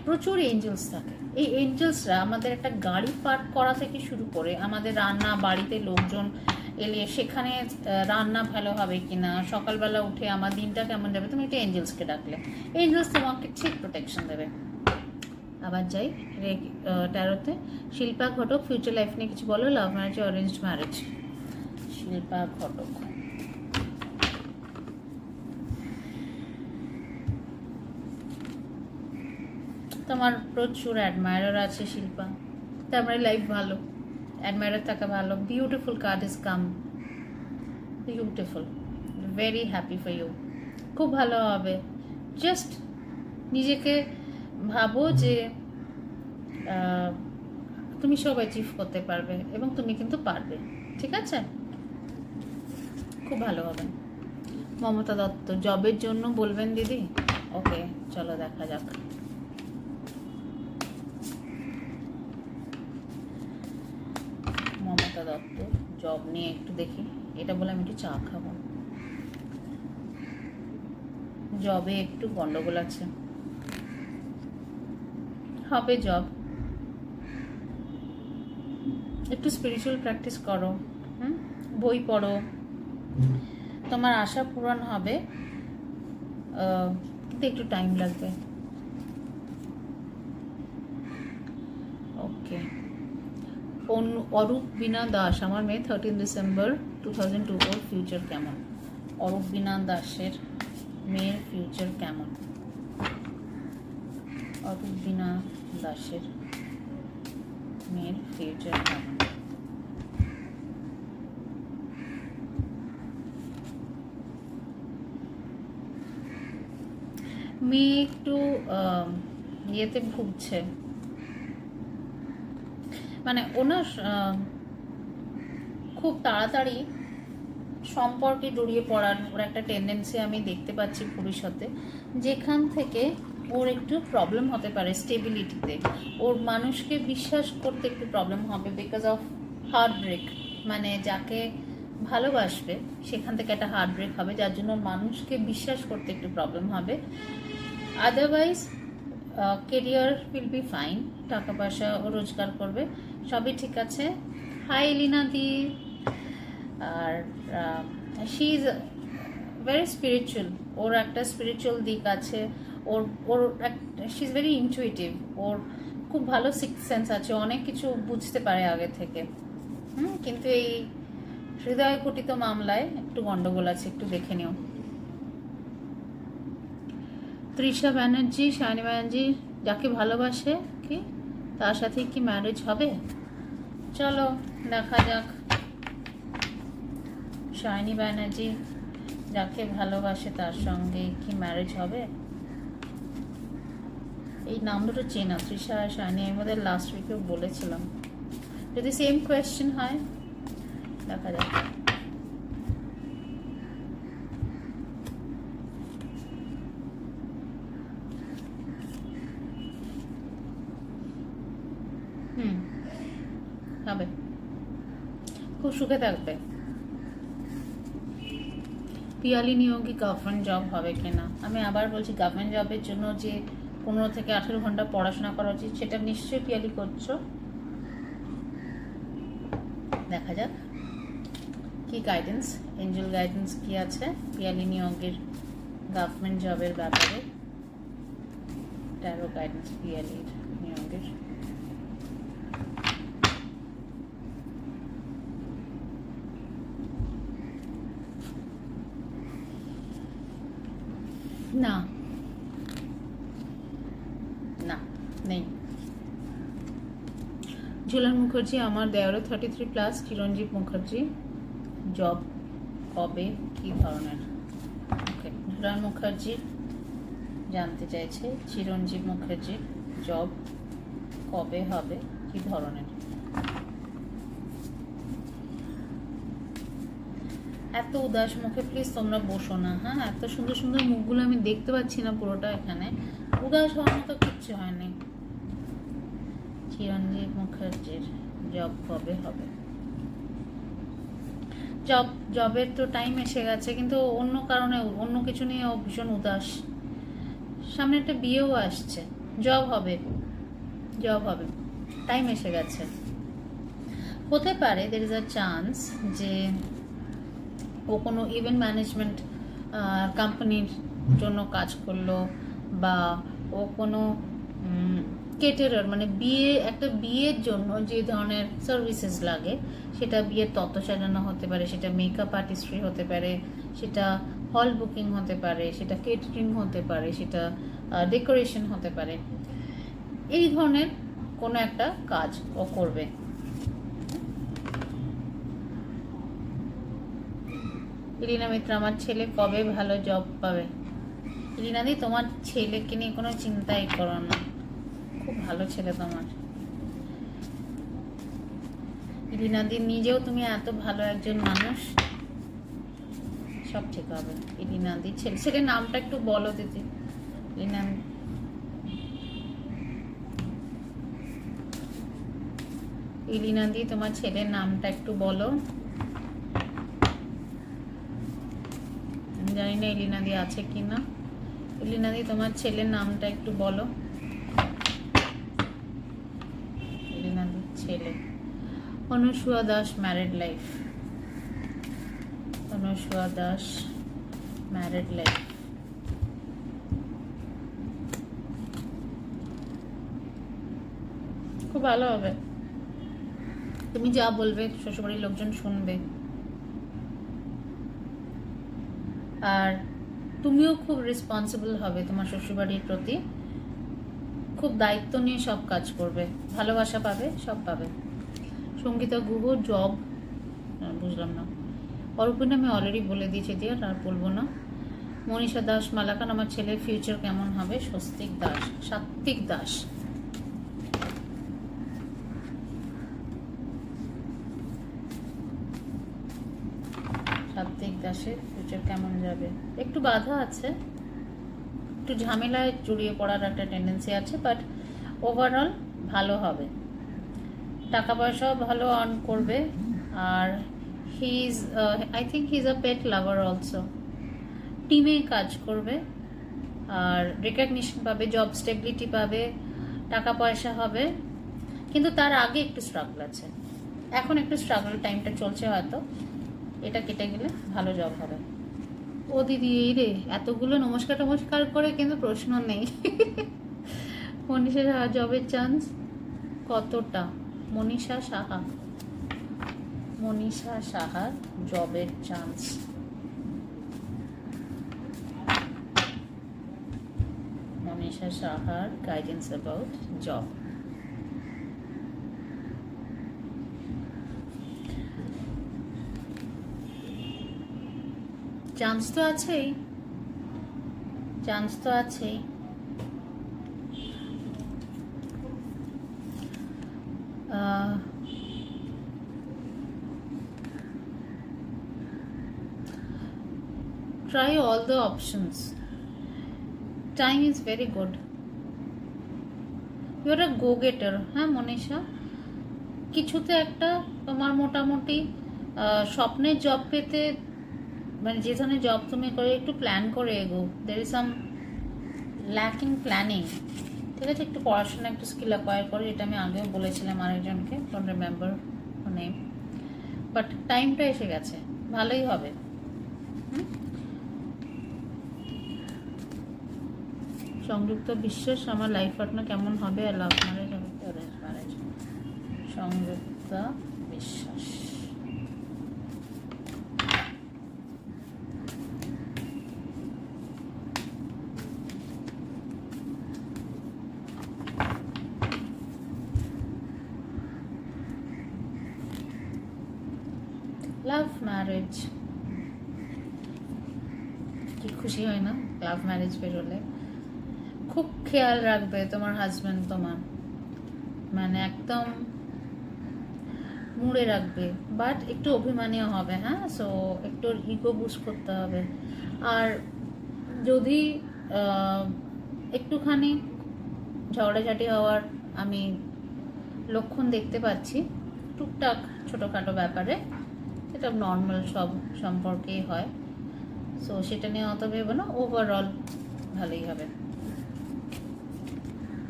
[SPEAKER 1] প্রচুর এঞ্জেলস থাকে। এই এঞ্জেলসরা আমাদের একটা গাড়ি পার্ক করা থেকে শুরু করে আমাদের রান্না, বাড়িতে লোকজন এলে সেখানে রান্না ভালো হবে কিনা, সকালবেলা উঠে আমার দিনটা কেমন যাবে, তুমি একটা এঞ্জেলসকে ডাকলে এঞ্জেলস তোমাকে ঠিক প্রোটেকশন দেবে। আবার যাই ট্যারোতে। শিল্পা ঘটক, ফিউচার লাইফ নিয়ে কিছু বলো, লাভ ম্যারেজ, অরেঞ্জড ম্যারেজ। শিল্পা ঘটক, তোমার প্রচুর অ্যাডমায়ারার আছে শিল্পা, তার মানে লাইফ ভালো, অ্যাডমায়ারার থাকা ভালো। Beautiful card is come, beautiful, very happy for you, খুব ভালো হবে। জাস্ট নিজেকে ভাবো যে তুমি সব অ্যাচিভ করতে পারবে, এবং তুমি কিন্তু পারবে, ঠিক আছে? খুব ভালো হবে। মমতা দত্ত, জবের জন্য বলবেন দিদি? ওকে, চলো দেখা যাক। মমতা দত্ত জব নিয়ে একটু দেখি। এটা বলে আমি একটু চা খাবো। জবে একটু গন্ডগোল আছে, হবে জব। একটু স্পিরিচুয়াল প্র্যাকটিস করো, বই পড়ো, তোমার আশা পূরণ হবে, কিন্তু একটু টাইম লাগবে। ওকে। অরূপ বীণা দাস, আমার মেয়ে 13 ডিসেম্বর 2002, ওর ফিউচার কেমন? অরূপ বীণা দাসের মেয়ের ফিউচার কেমন? অরূপ বীণা দাসের মেয়ের ফিউচার কেমন? মেয়ে একটু ইয়েতে ভুগছে, মানে ওনার খুব তাড়াতাড়ি সম্পর্কে জড়িয়ে পড়ার ওর একটা টেন্ডেন্সি আমি দেখতে পাচ্ছি ভবিষ্যতে, যেখান থেকে ওর একটু প্রবলেম হতে পারে স্টেবিলিটিতে, ওর মানুষকে বিশ্বাস করতে একটু প্রবলেম হবে বিকজ অফ হার্ট ব্রেক, মানে যাকে ভালোবাসবে সেখান থেকে একটা হার্ট ব্রেক হবে, যার জন্য মানুষকে বিশ্বাস করতে একটু প্রবলেম হবে। Otherwise career will be fine, টাকা পয়সা ও রোজগার করবে, সবই ঠিক আছে। হাই লিনা দি। আর শি ইজ ভেরি স্পিরিচুয়াল, ওর একটা স্পিরিচুয়াল দিক আছে, ওর ওর শি ইজ ভেরি ইনটুইটিভ, ওর খুব ভালো সিক্স সেন্স আছে, অনেক কিছু বুঝতে পারে আগে থেকে। কিন্তু এই হৃদয় ঘটিত মামলায় একটু গন্ডগোল আছে, একটু দেখে নিও। তৃষা ব্যানার্জি, শায়নি ব্যানার্জি, যাকে ভালোবাসে কি তার সাথে কি ম্যারেজ হবে? চলো দেখা যাক। শায়নি ব্যানার্জি, যাকে ভালোবাসে তার সঙ্গে কি ম্যারেজ হবে? এই নাম দুটো চেনা, তৃষা আর শায়নি, আমি আমাদের লাস্ট উইকেও বলেছিলাম। যদি সেম কোয়েশ্চেন হয় দেখা যাক। হবে, খুব সুখে থাকবে। পিয়ালি নিয়োগী গভর্নমেন্ট জব হবে কিনা? আমি আবার বলছি, গভর্নমেন্ট জবের জন্য যে 15 থেকে 18 ঘন্টা পড়াশোনা করা উচিত, সেটা নিশ্চয়ই পিয়ালি করছো। দেখা যাক কি গাইডেন্স, এঞ্জেল গাইডেন্স কি আছে পিয়ালি নিয়োগের গভর্নমেন্ট জবের ব্যাপারে। ট্যারো গাইডেন্স পিয়ালির নিয়োগের। না, নেই। ঝুলন মুখার্জি আমার দেওয়ারও 33+, চিরঞ্জীব মুখার্জি জব কবে কি ধরনের? ওকে, ঝুলন মুখার্জি জানতে চাইছে চিরঞ্জীব মুখার্জি জব কবে হবে, কি ধরনের। এত উদাস মুখে প্লিজ তোমরা বসো না, হ্যাঁ? এত সুন্দর সুন্দর মুখগুলো আমি দেখতে পাচ্ছি না পুরোটা এখানে, উদাস হওয়ার মতো কিচ্ছু হয়নি। চিরঞ্জীব মুখার্জির জব কবে হবে? জবের তো টাইম এসে গেছে, কিন্তু অন্য কারণে, অন্য কিছু নিয়ে ও ভীষণ উদাস। সামনে একটা বিয়েও আসছে, জব হবে, জব হবে, টাইম এসে গেছে। হতে পারে দের ইজ আ চান্স যে ও কোনো ইভেন্ট ম্যানেজমেন্ট কোম্পানির জন্য কাজ করলো, বা ও কোনো কেটারার, মানে একটা বিয়ের জন্য যে ধরনের সার্ভিসেস লাগে, সেটা বিয়ের তত্ত্ব সাজানো হতে পারে, সেটা মেকআপ আর্টিস্ট্রি হতে পারে, সেটা হল বুকিং হতে পারে, সেটা কেটারিং হতে পারে, সেটা ডেকোরেশন হতে পারে, এই ধরনের কোনো একটা কাজ ও করবে। ইরিনা মিত্র, আমার ছেলে কবে ভালো জব পাবে? ইরিনাদি, তোমার ছেলেকে নিয়ে কোনো চিন্তাই করো না, খুব ভালো ছেলে তোমার। ইরিনাদি, নিজেও তুমি এত ভালো একজন মানুষ, সব ঠিক হবে। ইরিনাদি ছেলের নামটা একটু বলো দিদি। ইলিনাদি, তোমার ছেলের নামটা একটু বলো। জানি না ইলিনাদি আছে কি না। ইলিনাদি, তোমার ছেলের নামটা একটু বলো। ইলিনাদি ছেলে Anusuya Das, married life. Anusuya Das, married life. খুব ভালো হবে, তুমি যা বলবে শ্বশুরবাড়ির লোকজন শুনবে, আর তুমিও খুব রেসপন্সিবল হবে তোমার শ্বশুরবাড়ির প্রতি, খুব দায়িত্ব নিয়ে সব কাজ করবে, ভালোবাসা পাবে, সব পাবে। সঙ্গীতা গুহ জব, বুঝলাম না। অরূপিন আমি অলরেডি বলে দিয়েছি দিয়ে, আর বলবো না। মনীষা দাস মালাকান, আমার ছেলের ফিউচার কেমন হবে? স্বস্তিক দাস, সাত্বিক দাস। সাত্বিক দাসের ফিউচার কেমন যাবে? একটু বাধা আছে, একটু ঝামেলায় জড়িয়ে পড়ার একটা টেন্ডেন্সি আছে, বাট ওভারঅল ভালো হবে। টাকা পয়সাও ভালো আর্ন করবে, আর I think he is a pet lover also. টিমে কাজ করবে, আর রিকগনিশন পাবে, জব স্টেবিলিটি পাবে, টাকা পয়সা হবে, কিন্তু তার আগে একটু স্ট্রাগল আছে। এখন একটু স্ট্রাগল টাইমটা চলছে, হয়তো এটা কেটে গেলে ভালো জব হবে। ও দিদি, এই রে এতগুলো নমস্কার টমস্কার করে, কিন্তু প্রশ্ন নেই। মনীষা সাহা জবের চান্স কতটা? মনীষা সাহা, মনীষা সাহার জবের চান্স। মনীষা সাহার গাইডেন্স অ্যাবাউট জব। চান্স তো আছেই, চান্স তো আছেই। Try all the options. Time is very good. You are a go-getter, হ্যাঁ মনীষা। কিছুতে একটা তোমার মোটামুটি স্বপ্নের জব পেতে, মানে যে ধরনের জব তুমি করে, একটু প্ল্যান করে এগো। There is some lacking planning, ঠিক আছে? একটু পড়াশোনা, একটু স্কিল অ্যাকোয়ার করে, এটা আমি আগেও বলেছিলাম আরেকজনকে, ডোন্ট রিমেম্বার নেম, বাট টাইমটা এসে গেছে, ভালোই হবে। সংযুক্ত বিশ্বাস, আমার লাইফ পার্টনার কেমন হবে? আর লাভ ম্যারেজ হবে? Arrange marriage? সংযুক্ত বিশ্বাস, লাভ ম্যারেজ, কি খুশি হয় না লাভ ম্যারেজ বেরোলে। খুব খেয়াল রাখবে তোমার হাজব্যান্ড, তোমার মানে একদম মুড়ে রাখবে, বাট একটু অভিমানীয় হবে। হ্যাঁ, সো একটু ইগো বুস্ট করতে হবে। আর যদি একটুখানি ঝগড়াঝাটি হওয়ার আমি লক্ষণ দেখতে পাচ্ছি টুকটাক ছোটোখাটো ব্যাপারে, সেটা নর্মাল সব সম্পর্কেই হয়, সো সেটা নিয়ে অত ভেবো না, ওভারঅল ভালোই হবে।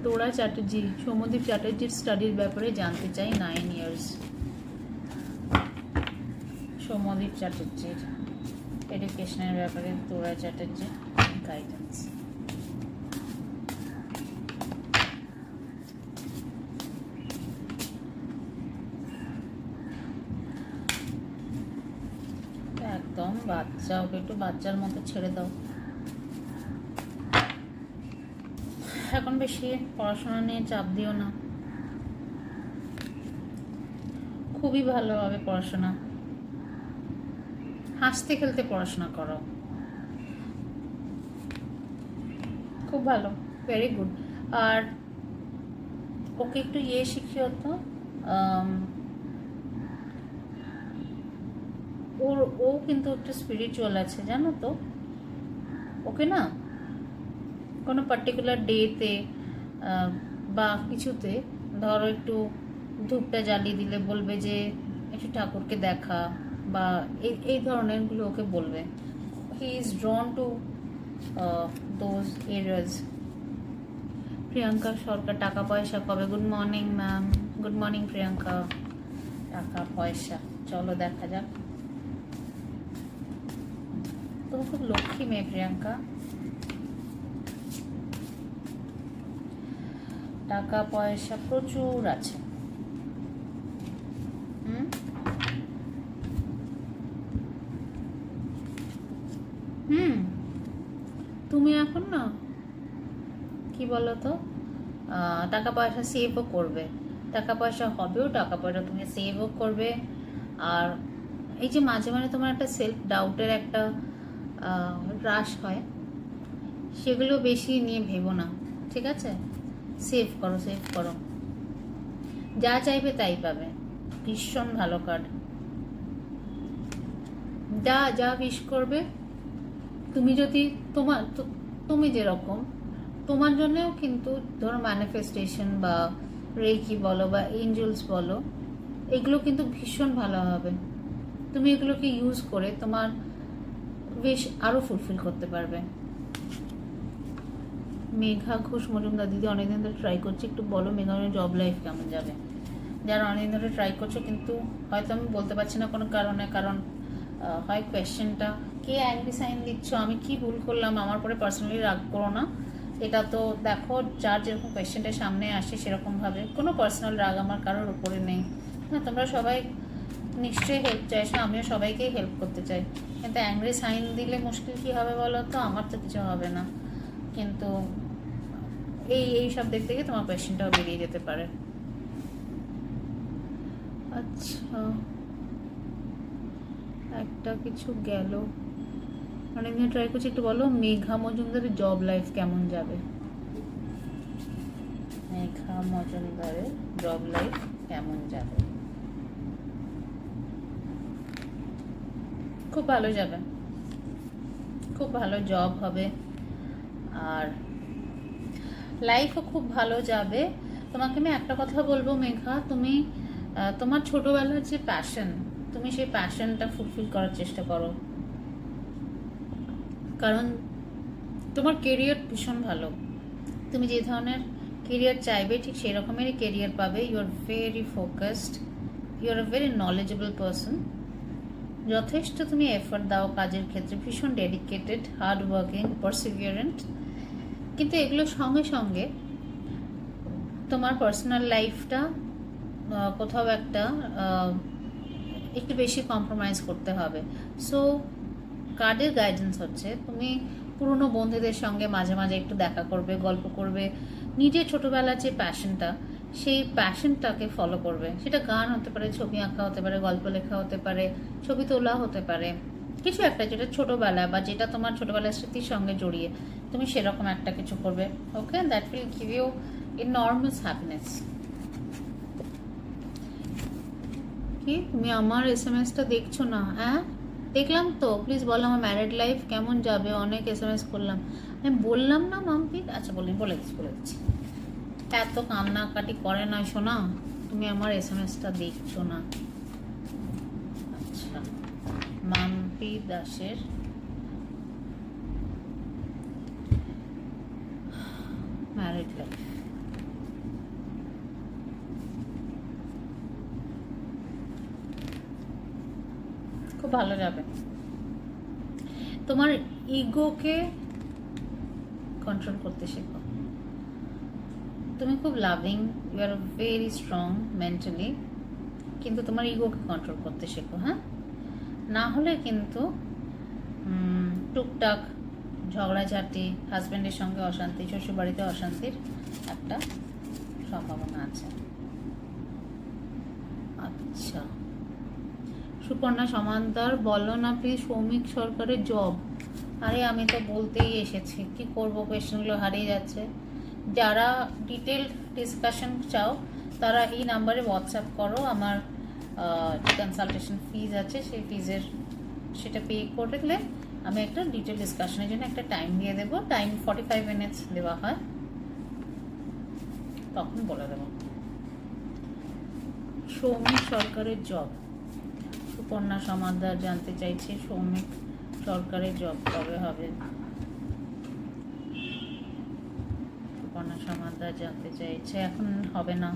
[SPEAKER 1] তোরা চ্যাটার্জি, সৌম্যদীপ চ্যাটার্জির স্টাডির ব্যাপারে জানতে চাই 9 ইয়ার্স। সৌম্যদীপ চ্যাটার্জির এডুকেশনের ব্যাপারে তোরা চ্যাটার্জি গাইডেন্স। একদম বাচ্চা, ওকে একটু বাচ্চার মতো ছেড়ে দাও। এখন বেশি পড়াশোনা নিয়ে চাপ দিও না, খুবই ভালো হবে পড়াশোনা, হাসতে খেলতে পড়াশোনা করো, খুব ভালো, ভেরি গুড। আর ওকে একটু শিখিও তো, ও কিন্তু একটু স্পিরিচুয়াল আছে জানো তো। ওকে না কোনো পার্টিকুলার ডেতে বা কিছুতে ধরো একটু ধূপটা জ্বালিয়ে দিলে বলবে যে একটু ঠাকুরকে দেখা, বা এই ধরনেরগুলো ওকে বলবে। He is drawn to those areas. Priyanka Sarkar, টাকা পয়সা কবে? Good morning ma'am, good morning Priyanka. টাকা পয়সা চলো দেখা যাক। তুমি খুব লক্ষ্মী মেয়ে প্রিয়াঙ্কা, টাকা পয়সা প্রচুর আছে। তুমি এখন না কি বলো তো, টাকা পয়সা সেভও করবে, টাকা পয়সা হবেও, টাকা পয়সা তুমি সেভও করবে। আর এই যে মাঝে মাঝে তোমার একটা সেলফ ডাউটের একটা হ্রাস হয়, সেগুলো বেশি নিয়ে ভেবো না, ঠিক আছে? সেভ করো, সেভ করো, যা চাইবে তাই পাবে। ভীষণ ভালো কার্ড, যা যা উইশ করবে। তুমি যদি তুমি যেরকম, তোমার জন্যও কিন্তু ধরো ম্যানিফেস্টেশন বা রেকি বলো বা এঞ্জেলস বলো, এগুলো কিন্তু ভীষণ ভালো হবে। তুমি এগুলোকে ইউজ করে তোমার উইশ আরও ফুলফিল করতে পারবে। মেঘা ঘোষ মজুমদার, দিদি অনেকদিন ধরে ট্রাই করছি, একটু বলো মেঘার জব লাইফ কেমন যাবে? যারা অনেকদিন ধরে ট্রাই করছো কিন্তু হয়তো আমি বলতে পারছি না কোনো কারণে, কারণ হয় কোয়েশ্চেনটা, কে অ্যাংরি সাইন দিচ্ছ, আমি কি ভুল করলাম, আমার পরে পার্সোনালি রাগ করো না। এটা তো দেখো যার যেরকম কোয়েশ্চেনটা সামনে আসে সেরকমভাবে, কোনো পার্সোনাল রাগ আমার কারোর উপরে নেই। হ্যাঁ, তোমরা সবাই নিশ্চয়ই হেল্প চাইছো, আমিও সবাইকেই হেল্প করতে চাই, কিন্তু অ্যাংরি সাইন দিলে মুশকিল কী হবে বলো তো? আমার তো কিছু হবে না, কিন্তু এই সব দেখতে গিয়ে তোমার কোয়েশ্চেনটাও বেরিয়ে যেতে পারে। আচ্ছা, একটা কিছু গেল, অনেকদিন ট্রাই করছি, একটু বলো মেঘা মজুমদারের জব লাইফ কেমন যাবে? মেঘা মজুমদারের জব লাইফ কেমন যাবে? খুব ভালো যাবে, খুব ভালো জব হবে, আর লাইফও খুব ভালো যাবে। তোমাকে আমি একটা কথা বলবো মেঘা, তুমি তোমার ছোটবেলার যে প্যাশন, তুমি সেই প্যাশনটা ফুলফিল করার চেষ্টা করো, কারণ তোমার কেরিয়ার ভীষণ ভালো। তুমি যে ধরনের কেরিয়ার চাইবে ঠিক সেই রকমেরই কেরিয়ার পাবে। You are very focused, you are a very knowledgeable person. যথেষ্ট তুমি এফোর্ট দাও কাজের ক্ষেত্রে, ভীষণ ডেডিকেটেড, হার্ড ওয়ার্কিং, পারসিভিয়ারেন্ট। কিন্তু এগুলোর সঙ্গে সঙ্গে তোমার পার্সোনাল লাইফটা কোথাও একটা একটু বেশি কম্প্রোমাইজ করতে হবে। সো কার্ডের গাইডেন্স হচ্ছে তুমি পুরনো বন্ধুদের সঙ্গে মাঝে মাঝে একটু দেখা করবে, গল্প করবে, নিজের ছোটোবেলার যে প্যাশনটা সেই প্যাশনটাকে ফলো করবে। সেটা গান হতে পারে, ছবি আঁকা হতে পারে, গল্প লেখা হতে পারে, ছবি তোলা হতে পারে, কিছু একটা যেটা ছোটোবেলা বা যেটা তোমার ছোটোবেলার স্মৃতির সঙ্গে জড়িয়ে তুমি সেরকম একটা কিছু করবে। Okay, that will give you enormous happiness. কি তুমি আমার এসএমএসটা দেখছো না? হ্যাঁ দেখলাম তো, প্লিজ বলো আমার ম্যারিড লাইফ কেমন যাবে, অনেক এসএমএস করলাম। আমি বললাম না মাম্পিট, আচ্ছা বলে দিচ্ছি। এত কান্নাকাটি করে না শোনা, তুমি আমার এসএমএসটা দেখছো না। আচ্ছা, মাম্পি দাসের ম্যারিড লাইফ, খুব ভালো যাবে। তোমার ইগোকে কন্ট্রোল করতে শেখো। তুমি খুব loving, you are very strong mentally, কিন্তু তোমার ইগোকে কন্ট্রোল করতে শেখো। হ্যাঁ, না হলে কিন্তু টুকটাক ঝগড়াঝাটি, হাজব্যান্ডের সঙ্গে অশান্তি, শ্বশুরবাড়িতে অশান্তির একটা সম্ভাবনা আছে। আচ্ছা, সুপর্ণা সমান্তর বলো না প্লিজ সৌমিক সরকারের জব। আরে আমি তো বলতেই এসেছি, কি করবো, কোয়েশ্চেনগুলো হারিয়ে যাচ্ছে। যারা ডিটেল ডিসকাশন চাও তারা এই নাম্বারে হোয়াটসঅ্যাপ করো। আমার যে কনসালটেশন ফিজ আছে সেই ফিজের সেটা পে করলে আমি একটা ডিটেল ডিসকাশনের জন্য একটা টাইম দিয়ে দেবো। টাইম 45 মিনিটস দেওয়া হয়, তখন বলে দেবো। সৌমিক সরকারের জব, সুপর্ণা সমাদ্দার জানতে চাইছে সৌমিক সরকারের জব কবে হবে। সুপর্ণা সমাদ্দার জানতে চাইছে, এখন হবে না।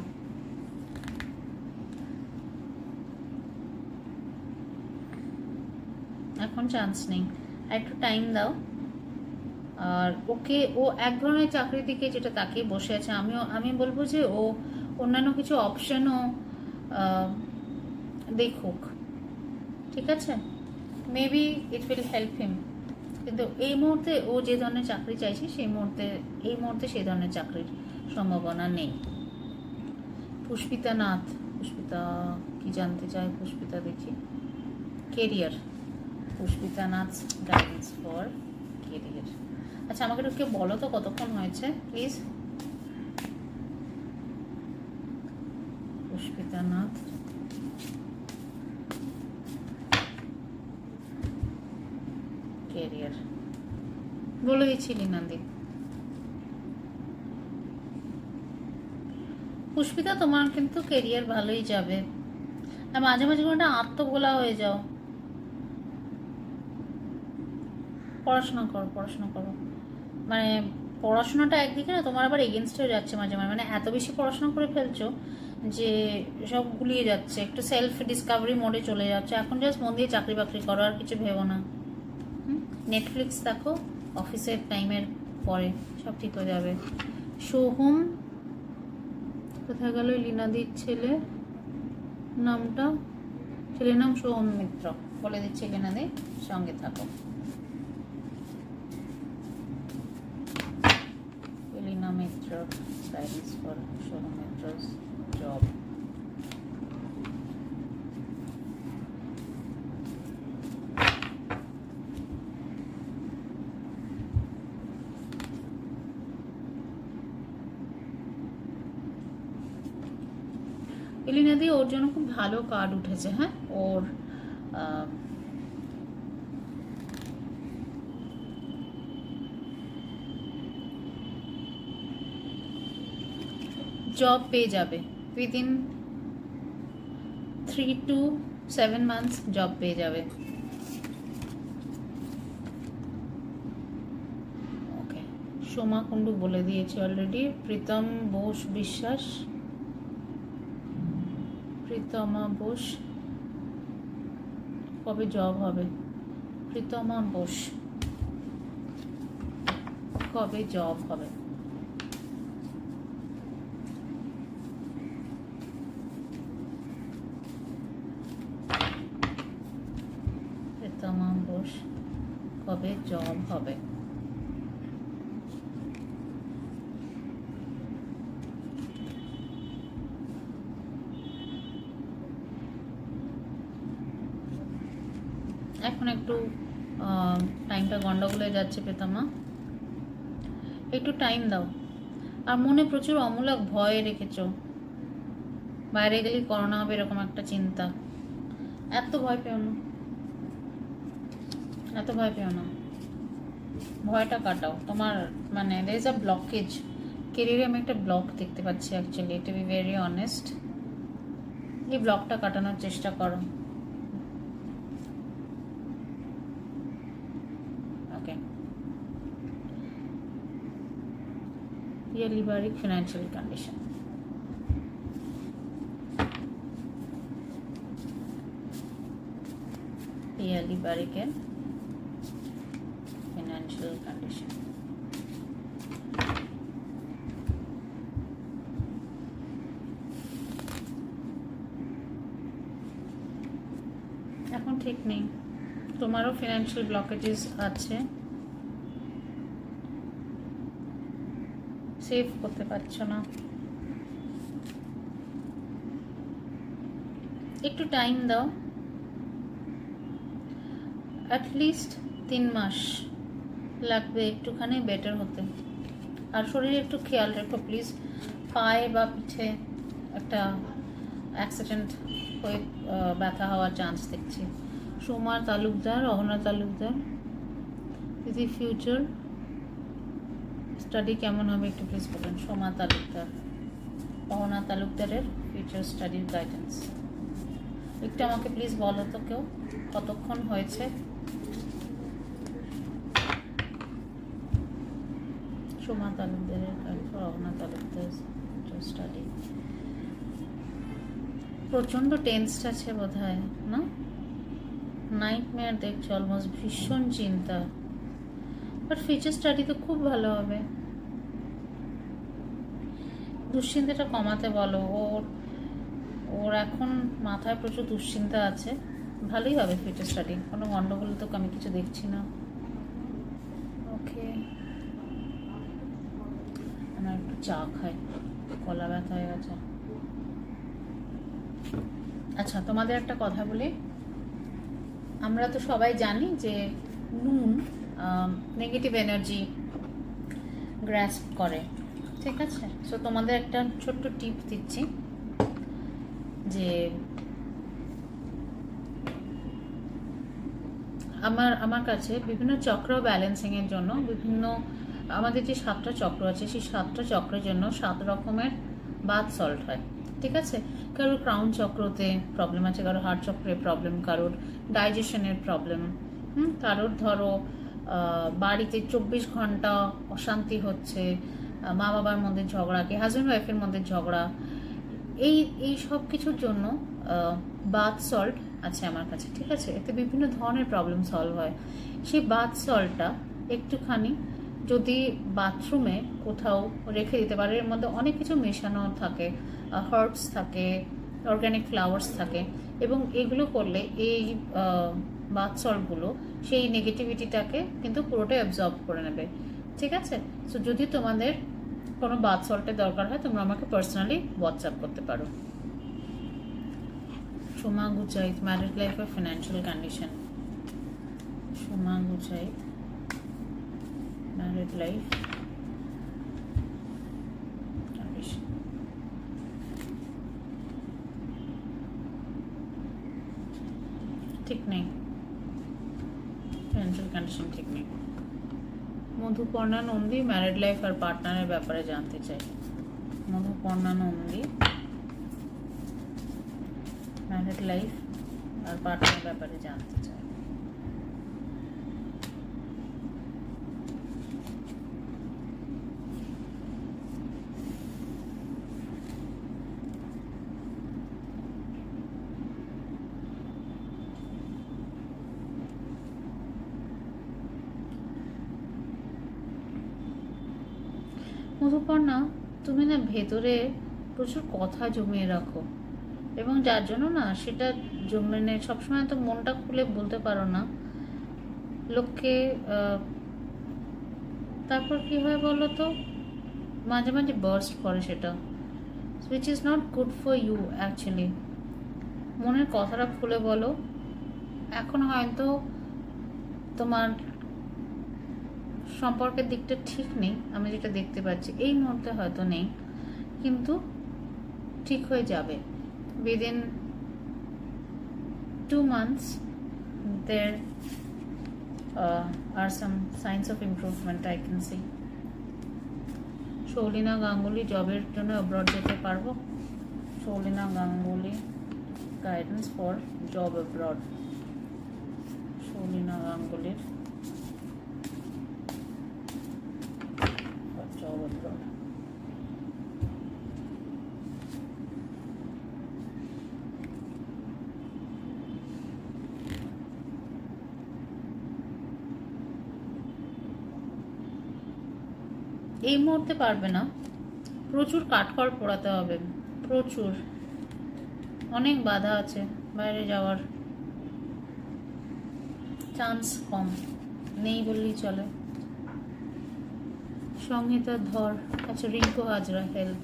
[SPEAKER 1] এখন চান্স নেই, একটু টাইম দাও। আর ওকে, ও এক ধরনের চাকরির দিকে যেটা তাকিয়ে বসে আছে, আমি বলবো যে ও অন্যান্য কিছু অপশনও দেখুক, ঠিক আছে? Maybe it will help him, কিন্তু এই মুহূর্তে ও যে ধরনের চাকরি চাইছে এই মুহূর্তে সেই ধরনের চাকরির সম্ভাবনা নেই। পুষ্পিতা নাথ, পুষ্পিতা কি জানতে চায়? পুষ্পিতা দেখি, career, Pushpita Nath guidance for career. আচ্ছা আমাকে একটু কেউ বলো তো কতক্ষণ হয়েছে প্লিজ। পুষ্পিতা নাথ, কেরিয়ার বলে দিচ্ছিলি নান্দি। পুষ্পিতা তোমার কিন্তু কেরিয়ার ভালোই যাবে, আর মাঝে মাঝে কোনো একটা আত্মভোলা হয়ে যাও। পড়াশোনা করো, মানে পড়াশোনাটা একদিকে না তোমার আবার এগেনস্ট হয়ে যাচ্ছে মাঝে মাঝে, মানে এত বেশি পড়াশোনা করে ফেলছো যে সব গুলিয়ে যাচ্ছে, একটু সেলফ ডিসকাভারি মোডে চলে যাচ্ছে। এখন জাস্ট মন দিয়ে চাকরি বাকরি করো, আর কিছু ভেবো না। নেটফ্লিক্স দেখো অফিসের টাইমের পরে, সব ঠিক হয়ে যাবে। সোহম কোথায় গেল? লীনাদির ছেলে নামটা, ছেলের নাম সোহম মিত্র, বলে দিচ্ছে লীনাদি, সঙ্গে থাকো। এলিনা মিত্র গাইডেন্স ফর সোহম মিত্র's জব। এলিনাদি ওর জন্য খুব ভালো কার্ড উঠেছে। হ্যাঁ, ওর জব পেয়ে যাবে, উইদিন 3 to 7 months জব পেয়ে যাবে। ওকে, সোমা কুণ্ডু বলে দিয়েছে অলরেডি। প্রীতম বোস বিশ্বাস, প্রীতমা বোস কবে জব হবে? প্রীতমা বোস কবে জব হবে? প্রীতমা বোস কবে জব হবে? এখন একটু টাইমটা গন্ডগোলে যাচ্ছে পেতামা, একটু টাইম দাও। আর মনে প্রচুর অমূলক ভয় রেখেছো, বাইরে গেলেই করোনা হবে এরকম একটা চিন্তা। এত ভয় পেও না, এত ভয় পেও না, ভয়টা কাটাও। তোমার মানে দের ইজ আ ব্লকেজ, কেরিয়ারে আমি একটা ব্লক দেখতে পাচ্ছি actually, to be very honest. এই ব্লকটা কাটানোর চেষ্টা করো। ওকে, yearly baric financial condition. Yearly baric and financial condition. এখন ঠিক নেই, তোমারও ফিনান্সিয়াল ব্লকেজেস আছে, সেভ করতে পারছো না। একটু টাইম দাও, অ্যাটলিস্ট 3 মাস লাগবে একটুখানি বেটার হতে। আর শরীরে একটু খেয়াল রেখো প্লিজ, পায়ে বা পিঠে একটা অ্যাক্সিডেন্ট হয়ে ব্যথা হওয়ার চান্স দেখছি। সোমা তালুকদার, অহনা তালুকদার, দিদি ফিউচার স্টাডি কেমন হবে একটু প্লিজ বলুন। সোমা তালুকদার, অহনা তালুকদারের ফিউচার স্টাডির গাইডেন্স একটু আমাকে প্লিজ বলো তো কেউ, কতক্ষণ হয়েছে? সোমা তালুকদারের অহনা তালুকদার ফিউচার স্টাডি। প্রচণ্ড টেন্সড আছে বোধ হয় না, নাইটমেয়ার দেখছো অলমোস্ট, ভীষণ চিন্তা। বাট ফিউচার স্টাডি তো খুব ভালো হবে। দুশ্চিন্তাটা কমাতে বলো, ওর এখন মাথায় প্রচুর দুশ্চিন্তা আছে, ভালোই হবে ফিউচার স্টাডি, কোনো গন্ডগোল তো আমি কিছু দেখছি না। ওকে, আমার একটু চা খাই, গলা ব্যথা হয়ে গেছে। আচ্ছা, তোমাদের একটা কথা বলি, আমরা তো সবাই জানি যে নুন নেগেটিভ এনার্জি গ্রাস্প করে, ঠিক আছে? সো তোমাদের একটা ছোট্ট টিপ দিচ্ছি যে আমার কাছে বিভিন্ন চক্র ব্যালেন্সিংয়ের জন্য বিভিন্ন আমাদের যে 7টা চক্র আছে, সেই 7টা চক্রের জন্য 7 রকমের বাথ সল্ট হয়, ঠিক আছে? কারোর ক্রাউন চক্রতে প্রবলেম আছে, কারোর হার্ট চক্রে প্রবলেম, কারোর ডাইজেশনের প্রবলেম, কারোর ধরো বাড়িতে 24 ঘন্টা অশান্তি হচ্ছে, মা বাবার মধ্যে ঝগড়া, কি হাজব্যান্ড ওয়াইফের মধ্যে ঝগড়া, এই সব কিছুর জন্য বাথ সল্ট আছে আমার কাছে, ঠিক আছে? এতে বিভিন্ন ধরনের প্রবলেম সলভ হয়। সেই বাথ সল্টটা একটুখানি যদি বাথরুমে কোথাও রেখে দিতে পারে, এর মধ্যে অনেক কিছু মেশানো থাকে, হার্বস থাকে, অর্গ্যানিক ফ্লাওয়ার্স থাকে, এবং এগুলো করলে এই বাথ সল্টগুলো সেই নেগেটিভিটিটাকে কিন্তু পুরোটাই অ্যাবজর্ব করে নেবে, ঠিক আছে? সো যদি তোমাদের কোনো বাথ সল্টের দরকার হয়, তোমরা আমাকে পার্সোনালি হোয়াটসঅ্যাপ করতে পারো। সোমা গুচাইত, ম্যারিড লাইফ আর financial condition. Soma Guchait, married life condition. ঠিক নেই, ফিনান্সিয়াল কন্ডিশন ঠিক নেই। মধুপর্ণা নন্দী, ম্যারিড লাইফ আর পার্টনারের ব্যাপারে জানতে চাই। মধুপর্ণা নন্দী, ম্যারিড লাইফ আর পার্টনারের ব্যাপারে জানতে চাই। মধুপর্ণা, তুমি না ভেতরে প্রচুর কথা জমিয়ে রাখো, এবং যার জন্য না সেটা জমে সবসময় তো মনটা খুলে বলতে পারো না লোককে। তারপর কি হয় বলো তো, মাঝে মাঝে বার্স্ট করে সেটা, which is not good for you actually. মনের কথাটা খুলে বলো, এখন হয়তো তোমার সম্পর্কের দিকটা ঠিক নেই, আমি যেটা দেখতে পাচ্ছি এই মুহূর্তে হয়তো নেই, কিন্তু ঠিক হয়ে যাবে। Within 2 months there are some signs of improvement I can see. Shaulina Ganguly জবের জন্য অ্যাব্রড যেতে পারবো। Shaulina Ganguly guidance for job abroad. Shaulina গাঙ্গুলির জব অ্যাব্রড। এই মুহূর্তে পারবে না, প্রচুর কাঠখড় পোড়াতে হবে, প্রচুর, অনেক বাধা আছে, বাইরে যাওয়ার চান্স কম, নেই বললেই চলে। সংহিতা ধর, আচ্ছা Rinku Hazra health.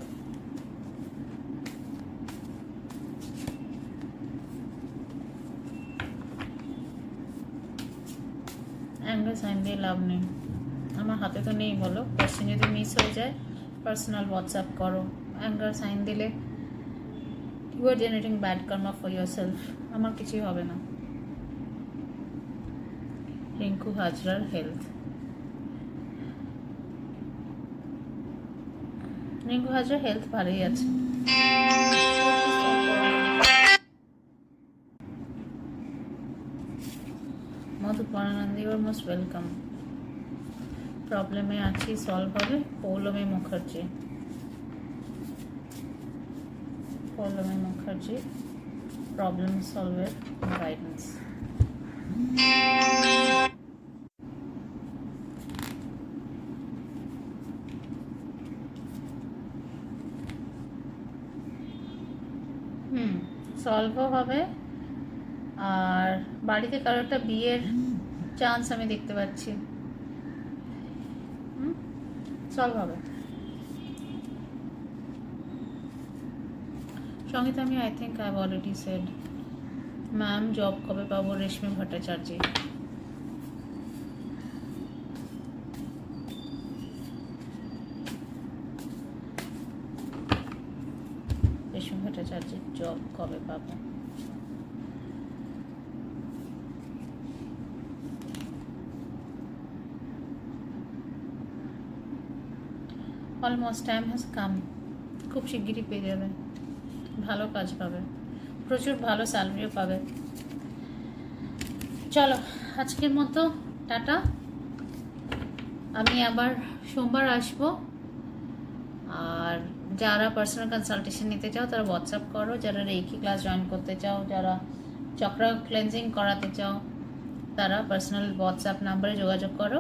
[SPEAKER 1] Angel sign দিয়ে লাভ নেই, আমার হাতে তো নেই। বলো কোশ্চেন যদি মিস হয়ে যায় পার্সোনাল হোয়াটসঅ্যাপ করো। অ্যাঙ্গার সাইন দিলে you are generating bad karma for yourself, আমার কিছুই হবে না। রিঙ্কু হাজরার হেলথ, রিঙ্কু হাজরার হেলথ ভালোই আছে। Madhu Paranandi, you are most welcome. প্রবলেমে আছি, সলভ হবে। পৌলমী মুখার্জি, পৌলমী মুখার্জি প্রবলেম সলভের গাইডেন্স। সলভও হবে, আর বাড়িতে কারো একটা বিয়ের চান্স আমি দেখতে পাচ্ছি, সলভ হবে। সঙ্গীত আমি I think I have already said. Ma'am job কবে পাবো? রেশমি ভট্টাচার্য। রেশমি ভট্টাচার্যের জব কবে পাবো? অলমোস্ট টাইম হ্যাজ কাম, খুব শিগগিরই পেয়ে যাবে, ভালো কাজ পাবে, প্রচুর ভালো স্যালারিও পাবে। চলো আজকের মতো টাটা, আমি আবার সোমবার আসবো। আর যারা পার্সোনাল কনসালটেশন নিতে চাও তারা হোয়াটসঅ্যাপ করো, যারা রেকি ক্লাস জয়েন করতে চাও, যারা চক্রা ক্লেন্সিং করাতে চাও তারা পার্সোনাল হোয়াটসঅ্যাপ নাম্বারে যোগাযোগ করো।